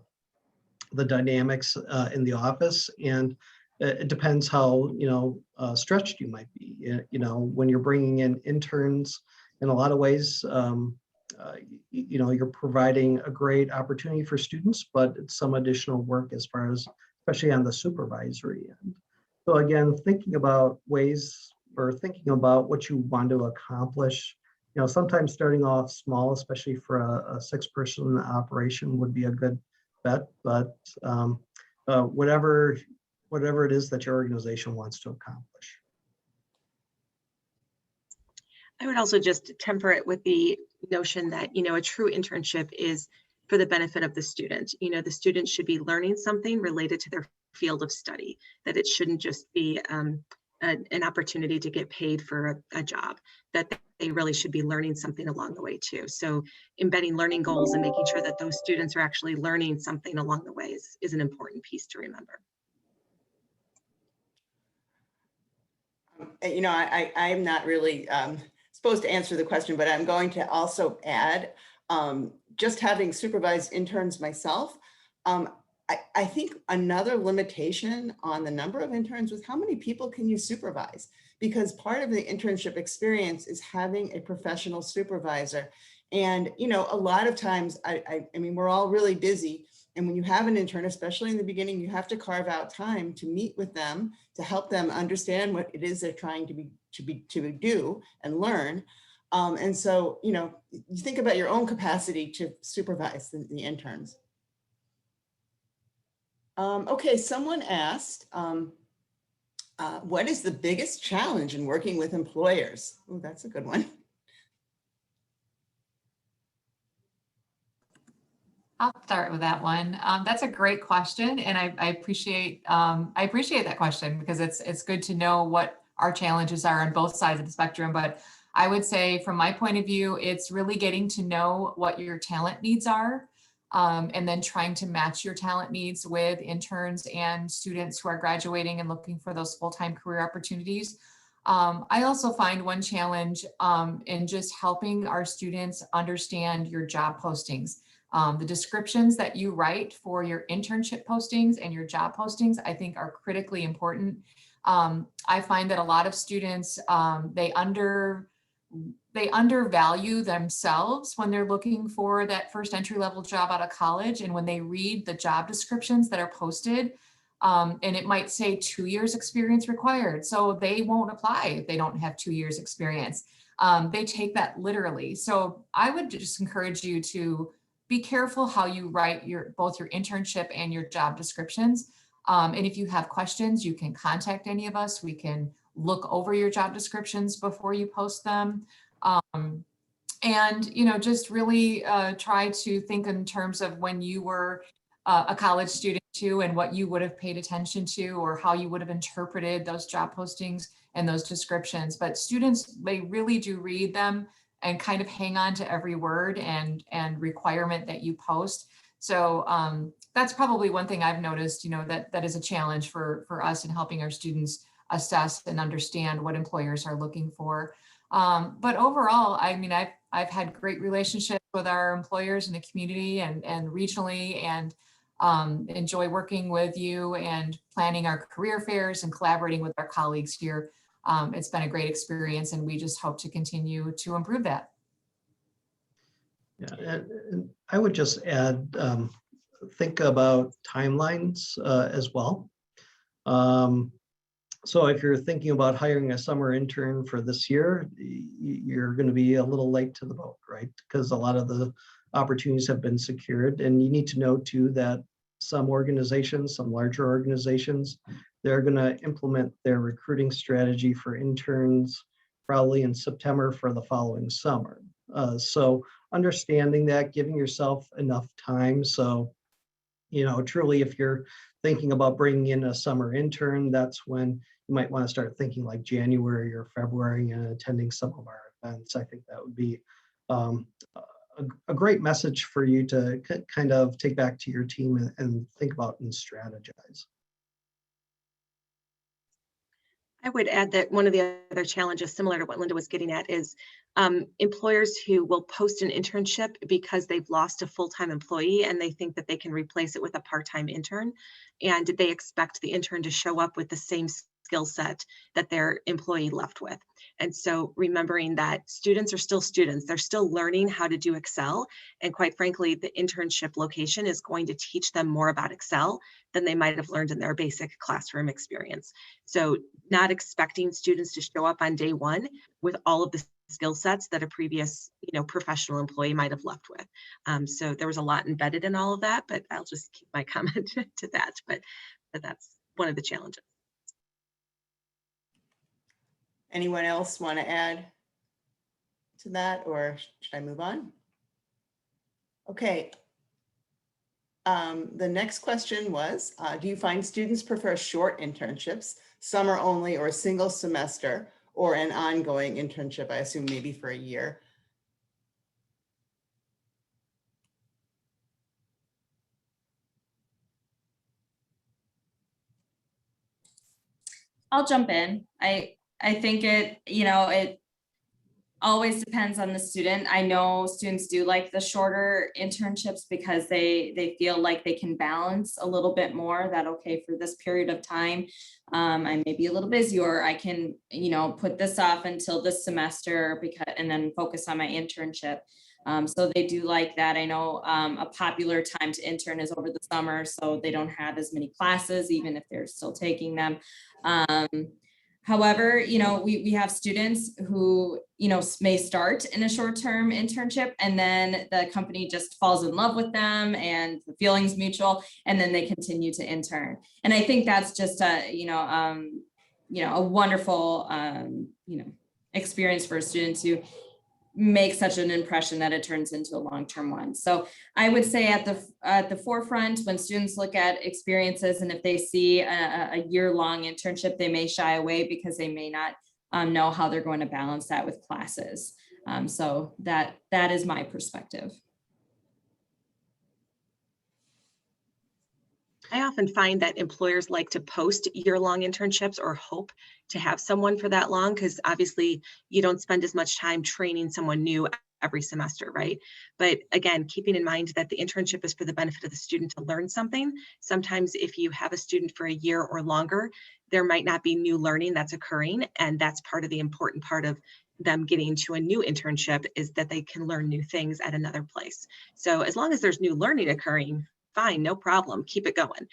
dynamics in the office, and it depends how stretched you might be. When you're bringing in interns, in a lot of ways, you're providing a great opportunity for students, but it's some additional work as far as, especially on the supervisory end. So again, thinking about ways, or thinking about what you want to accomplish, sometimes starting off small, especially for a 6-person operation, would be a good bet. But whatever it is that your organization wants to accomplish. I would also just temper it with the notion that, you know, a true internship is for the benefit of the student. You know, the student should be learning something related to their field of study, that it shouldn't just be an opportunity to get paid for a job, that they really should be learning something along the way too. So embedding learning goals and making sure that those students are actually learning something along the way is an important piece to remember. You know, I'm not really supposed to answer the question, but I'm going to also add, just having supervised interns myself, I think another limitation on the number of interns was how many people can you supervise? Because part of the internship experience is having a professional supervisor. And, you know, a lot of times, I mean, we're all really busy. And when you have an intern, especially in the beginning, you have to carve out time to meet with them, to help them understand what it is they're trying to do and learn. And so, you know, you think about your own capacity to supervise the interns. Okay, someone asked, what is the biggest challenge in working with employers? Oh, that's a good one. I'll start with that one. That's a great question, and I appreciate that question, because it's good to know what our challenges are on both sides of the spectrum. But I would say, from my point of view, it's really getting to know what your talent needs are, and then trying to match your talent needs with interns and students who are graduating and looking for those full-time career opportunities. I also find one challenge in just helping our students understand your job postings. The descriptions that you write for your internship postings and your job postings, I think, are critically important. I find that a lot of students, they undervalue themselves when they're looking for that first entry-level job out of college. And when they read the job descriptions that are posted, and it might say 2 years experience required, so they won't apply if they don't have 2 years experience. They take that literally. So I would just encourage you to be careful how you write both your internship and your job descriptions. And if you have questions, you can contact any of us. We can look over your job descriptions before you post them. And, you know, just really try to think in terms of when you were a college student too, and what you would have paid attention to, or how you would have interpreted those job postings and those descriptions. But students, they really do read them and kind of hang on to every word and requirement that you post. So that's probably one thing I've noticed, you know, that is a challenge for us in helping our students assess and understand what employers are looking for. But overall, I mean, I've had great relationships with our employers in the community and regionally, and enjoy working with you and planning our career fairs and collaborating with our colleagues here. It's been a great experience, and we just hope to continue to improve that. Yeah, and I would just add, think about timelines as well. So if you're thinking about hiring a summer intern for this year, you're going to be a little late to the boat, right? Because a lot of the opportunities have been secured. And you need to know too that some organizations, some larger organizations, they're going to implement their recruiting strategy for interns probably in September for the following summer. So understanding that, giving yourself enough time. So, you know, truly, if you're thinking about bringing in a summer intern, that's when you might want to start thinking like January or February and attending some of our events. I think that would be a great message for you to kind of take back to your team and think about and strategize. I would add that one of the other challenges, similar to what Linda was getting at, is employers who will post an internship because they've lost a full-time employee and they think that they can replace it with a part-time intern, and they expect the intern to show up with the same skill set that their employee left with. And so remembering that students are still students, they're still learning how to do Excel. And quite frankly, the internship location is going to teach them more about Excel than they might have learned in their basic classroom experience. So not expecting students to show up on day one with all of the skill sets that a previous, you know, professional employee might have left with. So there was a lot embedded in all of that, but I'll just keep my comment to that. But that's one of the challenges. Anyone else want to add? to that, or should I move on? Okay. The next question was, do you find students prefer short internships, summer only, or a single semester, or an ongoing internship? I assume maybe for a year. I'll jump in. I think it always depends on the student. I know students do like the shorter internships because they feel like they can balance a little bit more, that okay, for this period of time, I may be a little busy, or I can, put this off until this semester and then focus on my internship. So they do like that. I know a popular time to intern is over the summer, so they don't have as many classes, even if they're still taking them. However, we have students who, may start in a short-term internship, and then the company just falls in love with them and the feeling's mutual, and then they continue to intern. And I think that's just a wonderful, experience for a student to make such an impression that it turns into a long-term one. So I would say at the forefront, when students look at experiences, and if they see a year-long internship, they may shy away because they may not know how they're going to balance that with classes. So that is my perspective. I often find that employers like to post year-long internships or hope to have someone for that long, because obviously you don't spend as much time training someone new every semester, right? But again, keeping in mind that the internship is for the benefit of the student to learn something. Sometimes if you have a student for a year or longer, there might not be new learning that's occurring. And that's part of the important part of them getting to a new internship, is that they can learn new things at another place. So as long as there's new learning occurring, fine, no problem, keep it going.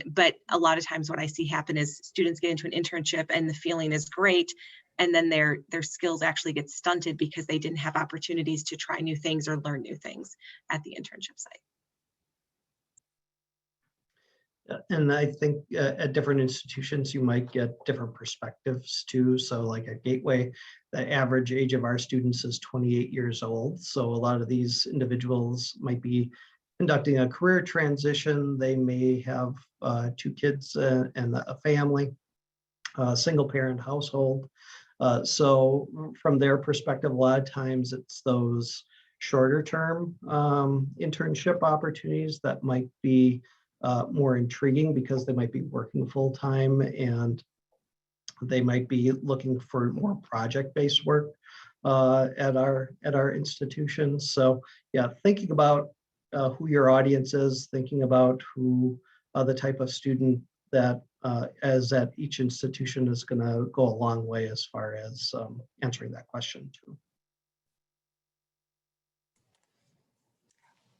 But a lot of times what I see happen is students get into an internship and the feeling is great, and then their skills actually get stunted because they didn't have opportunities to try new things or learn new things at the internship site. And I think at different institutions, you might get different perspectives too. So like at Gateway, the average age of our students is 28 years old. So a lot of these individuals might be conducting a career transition. They may have 2 kids and a family, a single parent household. So from their perspective, a lot of times it's those shorter term internship opportunities that might be more intriguing, because they might be working full time and they might be looking for more project-based work at our institutions. So yeah, thinking about who your audience is, thinking about who the type of student that as at each institution is going to go a long way as far as answering that question too.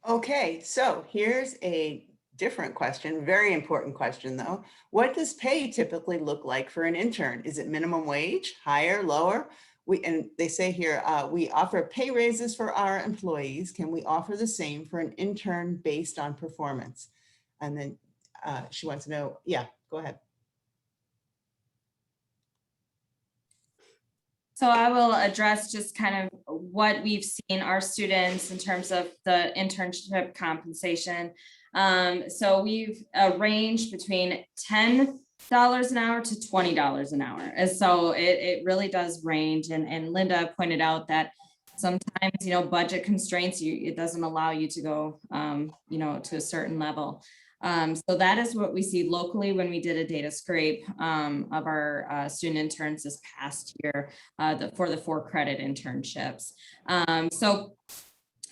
Okay, so here's a different question, very important question though. What does pay typically look like for an intern? Is it minimum wage, higher, lower? And they say here, we offer pay raises for our employees. Can we offer the same for an intern based on performance? And then she wants to know, yeah, go ahead. So I will address just kind of what we've seen our students in terms of the internship compensation. So we've ranged between $10 an hour to $20 an hour. And so it really does range. And Linda pointed out that sometimes, budget constraints, it doesn't allow you to go, to a certain level. So that is what we see locally when we did a data scrape of our student interns this past year for the 4 credit internships. So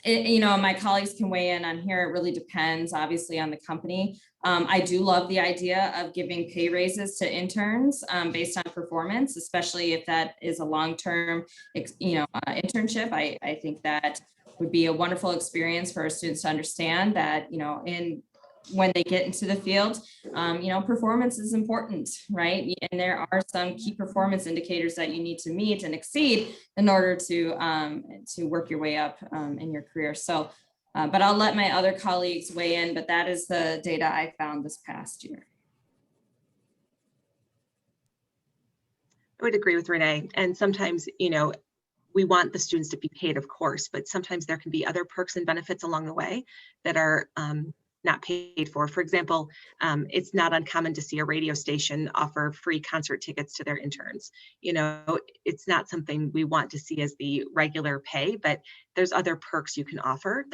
my colleagues can weigh in on here. It really depends, obviously, on the company. I do love the idea of giving pay raises to interns based on performance, especially if that is a long-term, internship. I think that would be a wonderful experience for our students to understand that, when they get into the field, performance is important, right? And there are some key performance indicators that you need to meet and exceed in order to work your way up in your career. So, but I'll let my other colleagues weigh in, but that is the data I found this past year. I would agree with Renee. And sometimes, we want the students to be paid, of course, but sometimes there can be other perks and benefits along the way that are not paid for. For example, it's not uncommon to see a radio station offer free concert tickets to their interns. You know, it's not something we want to see as the regular pay, but there's other perks you can offer.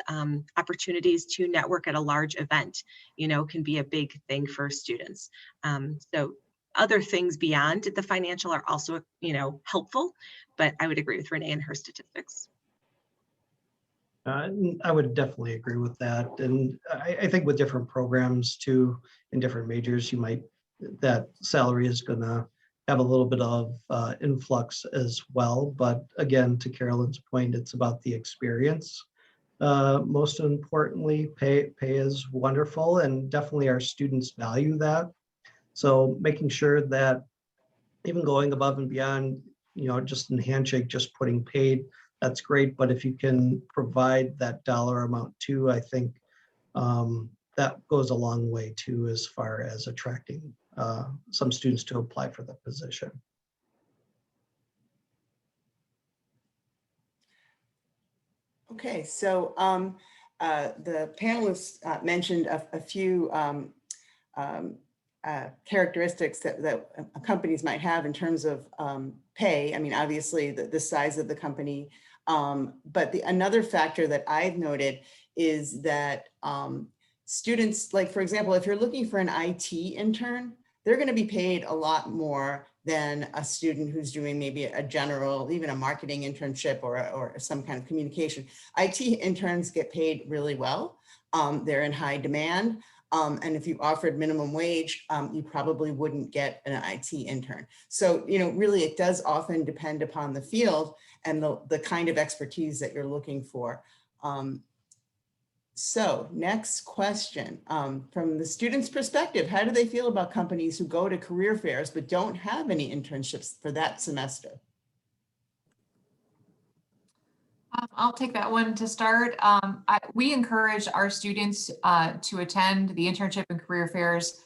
Opportunities to network at a large event, you know, can be a big thing for students. So other things beyond the financial are also, you know, helpful, but I would agree with Renee and her statistics. I would definitely agree with that. And I think with different programs too, in different majors, that salary is gonna have a little bit of influx as well. But again, to Carolyn's point, it's about the experience. Most importantly, pay is wonderful, and definitely our students value that. So making sure that even going above and beyond, you know, just in handshake, just putting paid, that's great. But if you can provide that dollar amount too, I think that goes a long way too, as far as attracting some students to apply for the position. Okay, so the panelists mentioned a few characteristics that companies might have in terms of pay. I mean, obviously the size of the company, but another factor that I've noted is that students, like for example, if you're looking for an IT intern, they're going to be paid a lot more than a student who's doing maybe a general, even a marketing internship or some kind of communication. IT interns get paid really well. They're in high demand. And if you offered minimum wage, you probably wouldn't get an IT intern. So, you know, really it does often depend upon the field and the kind of expertise that you're looking for. So next question, from the student's perspective, how do they feel about companies who go to career fairs but don't have any internships for that semester? I'll take that one to start. We encourage our students to attend the internship and career fairs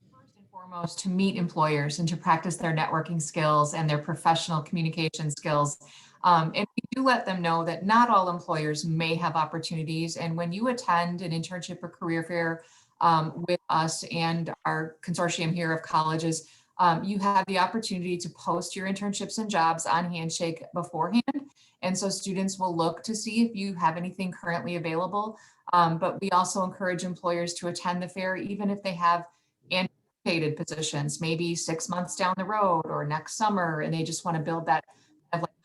first and foremost to meet employers and to practice their networking skills and their professional communication skills. And we do let them know that not all employers may have opportunities. And when you attend an internship or career fair with us and our consortium here of colleges, you have the opportunity to post your internships and jobs on Handshake beforehand. And so students will look to see if you have anything currently available. But we also encourage employers to attend the fair, even if they have anticipated positions, maybe 6 months down the road or next summer, and they just want to build that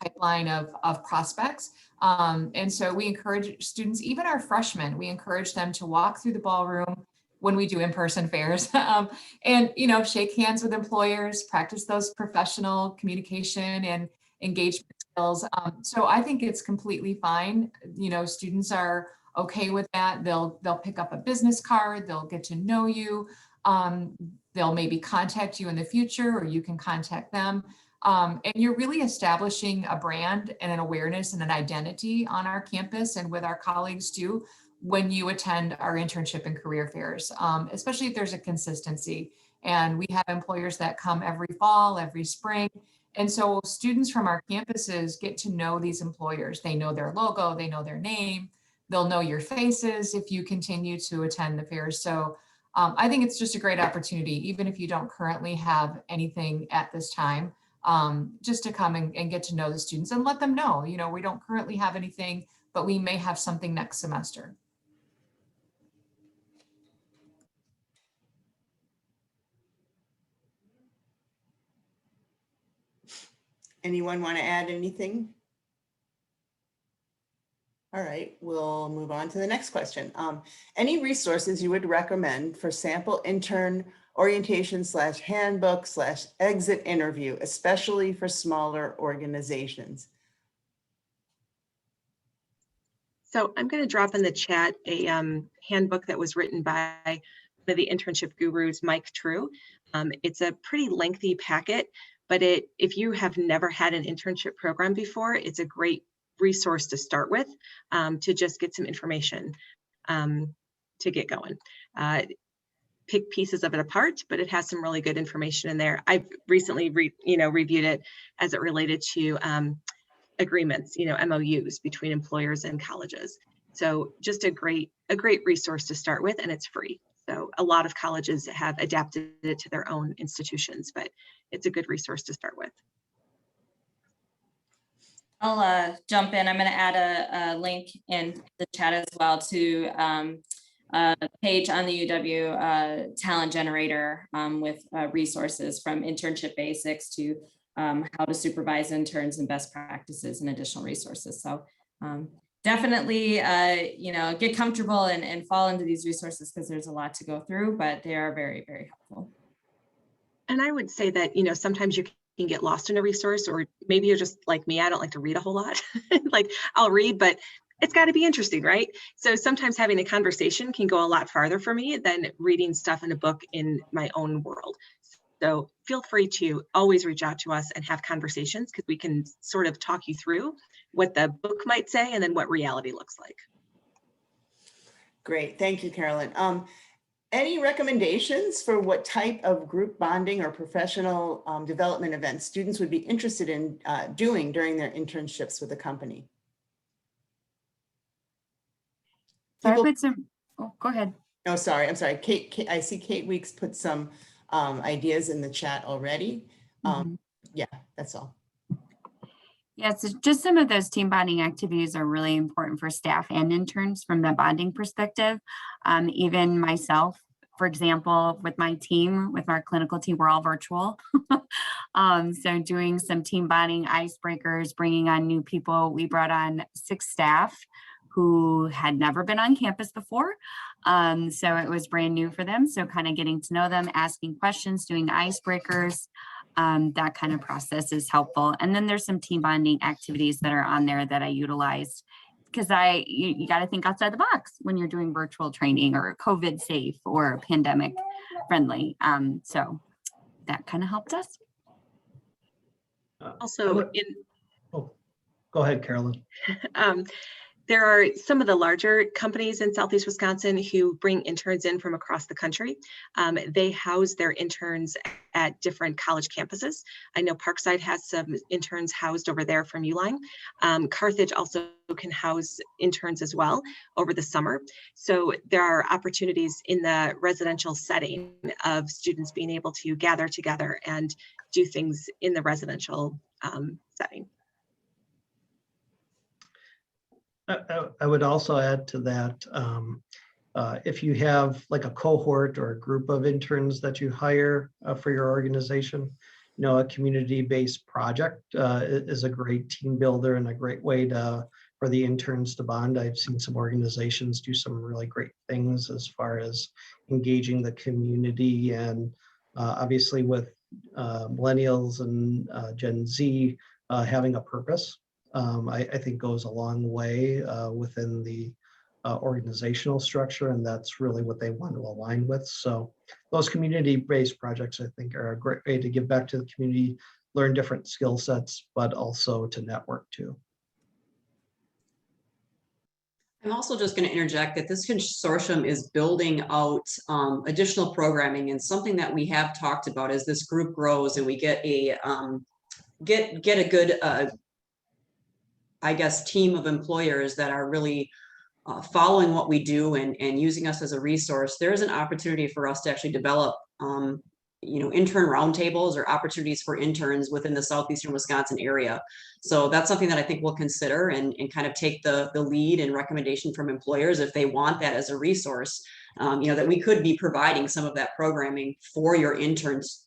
pipeline of prospects. And so we encourage students, even our freshmen, we encourage them to walk through the ballroom when we do in-person fairs and, you know, shake hands with employers, practice those professional communication and engagement skills. So I think it's completely fine. You know, students are okay with that. They'll pick up a business card, they'll get to know you. They'll maybe contact you in the future, or you can contact them. And you're really establishing a brand and an awareness and an identity on our campus and with our colleagues too, when you attend our internship and career fairs, especially if there's a consistency. And we have employers that come every fall, every spring. And so students from our campuses get to know these employers. They know their logo, they know their name, they'll know your faces if you continue to attend the fairs. So I think it's just a great opportunity, even if you don't currently have anything at this time. Just to come and get to know the students and let them know, you know, we don't currently have anything, but we may have something next semester. Anyone want to add anything? All right, we'll move on to the next question. Any resources you would recommend for sample intern orientation / handbook / exit interview, especially for smaller organizations? So I'm going to drop in the chat a handbook that was written by one of the internship gurus, Mike True. It's a pretty lengthy packet, but if you have never had an internship program before, it's a great resource to start with, to just get some information to get going. Pick pieces of it apart, but it has some really good information in there. I've recently reviewed it as it related to agreements, MOUs between employers and colleges. So just a great resource to start with, and it's free. So a lot of colleges have adapted it to their own institutions, but it's a good resource to start with. I'll jump in. I'm going to add a link in the chat as well to a page on the UW talent generator with resources from internship basics to how to supervise interns and best practices and additional resources. So definitely, get comfortable and fall into these resources because there's a lot to go through, but they are very, very helpful. And I would say that, sometimes you can get lost in a resource, or maybe you're just like me, I don't like to read a whole lot. Like I'll read, but it's got to be interesting, right? So sometimes having a conversation can go a lot farther for me than reading stuff in a book in my own world. So feel free to always reach out to us and have conversations, because we can sort of talk you through what the book might say and then what reality looks like. Great, thank you, Carolyn. Any recommendations for what type of group bonding or professional development events students would be interested in doing during their internships with the company? So go ahead. Oh, sorry, I'm sorry. Kate, I see Kate Weeks put some ideas in the chat already. Yeah, that's all. Yeah, so just some of those team bonding activities are really important for staff and interns from the bonding perspective. Even myself, for example, with my team, with our clinical team, we're all virtual. So doing some team bonding, icebreakers, bringing on new people. We brought on 6 staff who had never been on campus before. So it was brand new for them. So kind of getting to know them, asking questions, doing icebreakers. That kind of process is helpful. And then there's some team bonding activities that are on there that I utilized, because you got to think outside the box when you're doing virtual training or COVID safe or pandemic friendly. So that kind of helped us. Also, Go ahead, Carolyn. There are some of the larger companies in Southeast Wisconsin who bring interns in from across the country. They house their interns at different college campuses. I know Parkside has some interns housed over there from Uline. Carthage also can house interns as well over the summer. So there are opportunities in the residential setting of students being able to gather together and do things in the residential setting. I would also add to that, if you have like a cohort or a group of interns that you hire for your organization, a community-based project is a great team builder and a great way for the interns to bond. I've seen some organizations do some really great things as far as engaging the community, and obviously with millennials and Gen Z having a purpose. I think goes a long way within the organizational structure, and that's really what they want to align with. So those community-based projects, I think, are a great way to give back to the community, learn different skill sets, but also to network too. I'm also just going to interject that this consortium is building out additional programming, and something that we have talked about as this group grows and we get a good I guess, team of employers that are really following what we do and using us as a resource. There is an opportunity for us to actually develop, intern roundtables or opportunities for interns within the Southeastern Wisconsin area. So that's something that I think we'll consider and kind of take the lead and recommendation from employers if they want that as a resource. That we could be providing some of that programming for your interns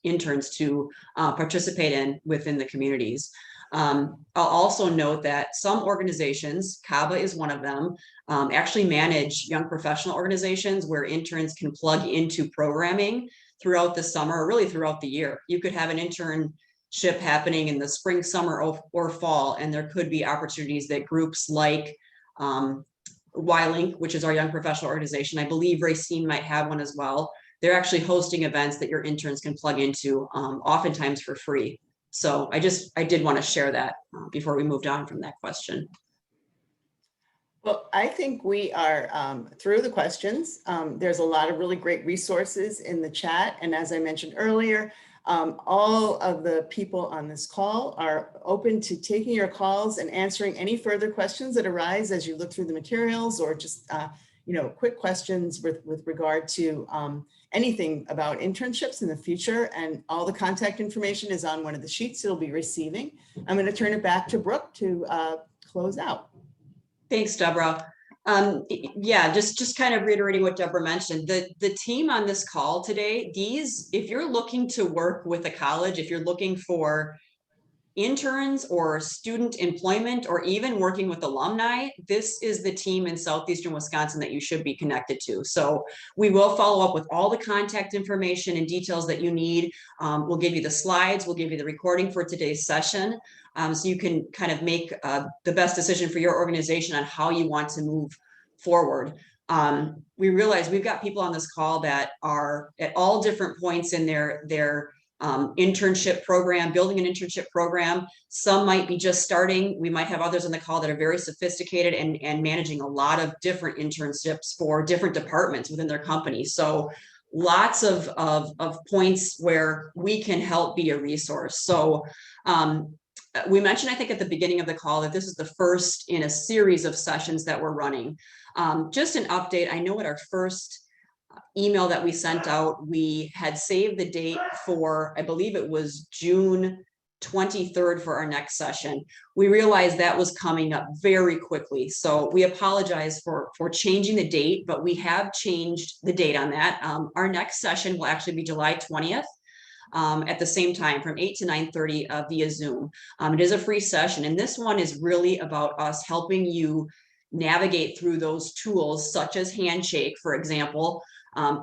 to participate in within the communities. I'll also note that some organizations, CABA is one of them, actually manage young professional organizations where interns can plug into programming throughout the summer, or really throughout the year. You could have an internship happening in the spring, summer, or fall, and there could be opportunities that groups like Y-Link, which is our young professional organization, I believe Racine might have one as well. They're actually hosting events that your interns can plug into, oftentimes for free. So I did want to share that before we moved on from that question. Well, I think we are through the questions. There's a lot of really great resources in the chat. And as I mentioned earlier, All of the people on this call are open to taking your calls and answering any further questions that arise as you look through the materials, or just quick questions with regard to anything about internships in the future. And all the contact information is on one of the sheets you'll be receiving. I'm going to turn it back to Brooke to close out. Thanks, Deborah. Yeah, just kind of reiterating what Deborah mentioned, the team on this call today, if you're looking to work with a college, if you're looking for interns or student employment, or even working with alumni, this is the team in Southeastern Wisconsin that you should be connected to. So we will follow up with all the contact information and details that you need. We'll give you the slides, we'll give you the recording for today's session. So you can kind of make the best decision for your organization on how you want to move forward. We realize we've got people on this call that are at all different points in their internship program, building an internship program. Some might be just starting. We might have others on the call that are very sophisticated and managing a lot of different internships for different departments within their company. So lots of points where we can help be a resource. So we mentioned, I think at the beginning of the call, that this is the first in a series of sessions that we're running. Just an update. I know at our first email that we sent out, we had saved the date for, I believe it was June 23rd for our next session. We realized that was coming up very quickly. So we apologize for changing the date, but we have changed the date on that. Our next session will actually be July 20th. At the same time from 8 to 9:30 via Zoom. It is a free session, and this one is really about us helping you navigate through those tools such as Handshake, for example,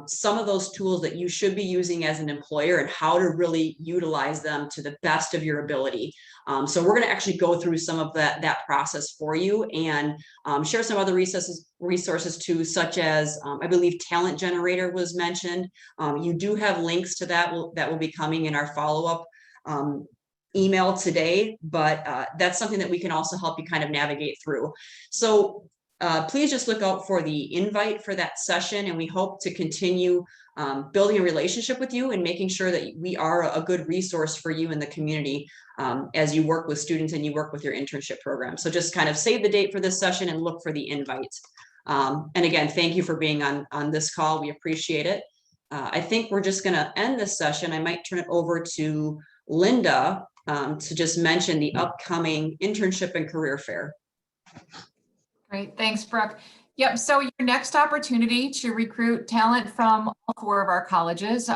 some of those tools that you should be using as an employer and how to really utilize them to the best of your ability. So we're going to actually go through some of that process for you and share some other resources too, such as I believe Talent Generator was mentioned. You do have links to that will be coming in our follow-up email today, but that's something that we can also help you kind of navigate through. So please just look out for the invite for that session, and we hope to continue building a relationship with you and making sure that we are a good resource for you in the community as you work with students and you work with your internship program. So just kind of save the date for this session and look for the invite. And again, thank you for being on this call. We appreciate it. I think we're just going to end this session. I might turn it over to Linda to just mention the upcoming internship and career fair. Great, thanks, Brooke. Yep, so your next opportunity to recruit talent from all 4 of our colleges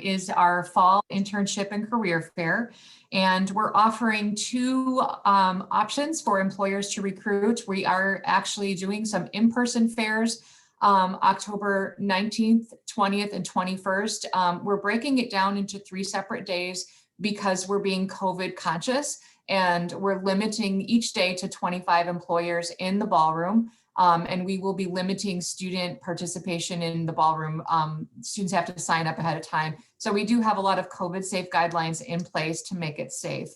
is our fall internship and career fair. And we're offering 2 options for employers to recruit. We are actually doing some in-person fairs October 19th, 20th, and 21st. We're breaking it down into 3 separate days because we're being COVID conscious, and we're limiting each day to 25 employers in the ballroom. And we will be limiting student participation in the ballroom. Students have to sign up ahead of time. So we do have a lot of COVID safe guidelines in place to make it safe.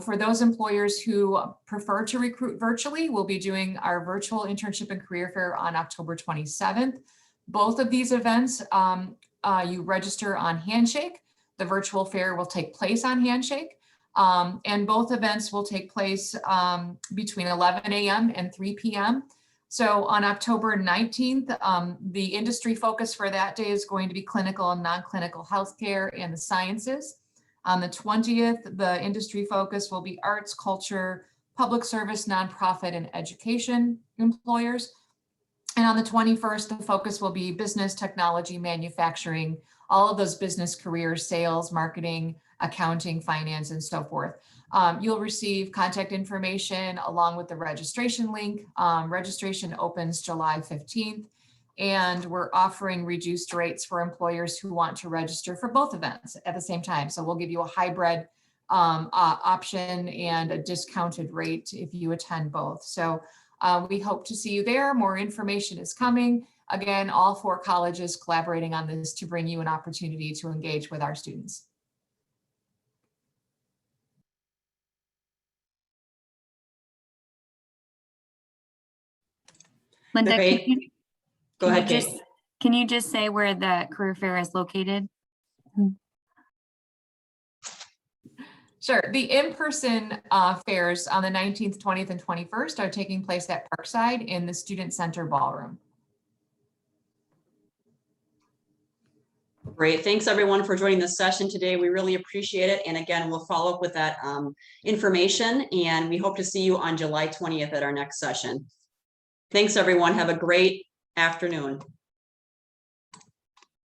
For those employers who prefer to recruit virtually, we'll be doing our virtual internship and career fair on October 27th. Both of these events, you register on Handshake. The virtual fair will take place on Handshake. And both events will take place between 11 a.m. and 3 p.m. So on October 19th, the industry focus for that day is going to be clinical and non-clinical healthcare and the sciences. On the 20th, the industry focus will be arts, culture, public service, nonprofit, and education employers. And on the 21st, the focus will be business, technology, manufacturing, all of those business careers, sales, marketing, accounting, finance, and so forth. You'll receive contact information along with the registration link. Registration opens July 15th, and we're offering reduced rates for employers who want to register for both events at the same time. So we'll give you a hybrid option and a discounted rate if you attend both. So we hope to see you there. More information is coming. Again, all 4 colleges collaborating on this to bring you an opportunity to engage with our students. Linda, Okay. Go ahead, Kate. Can you just say where the career fair is located? Sure. The in-person fairs on the 19th, 20th, and 21st are taking place at Parkside in the Student Center Ballroom. Great. Thanks everyone for joining this session today. We really appreciate it. And again, we'll follow up with that information, and we hope to see you on July 20th at our next session. Thanks everyone. Have a great afternoon.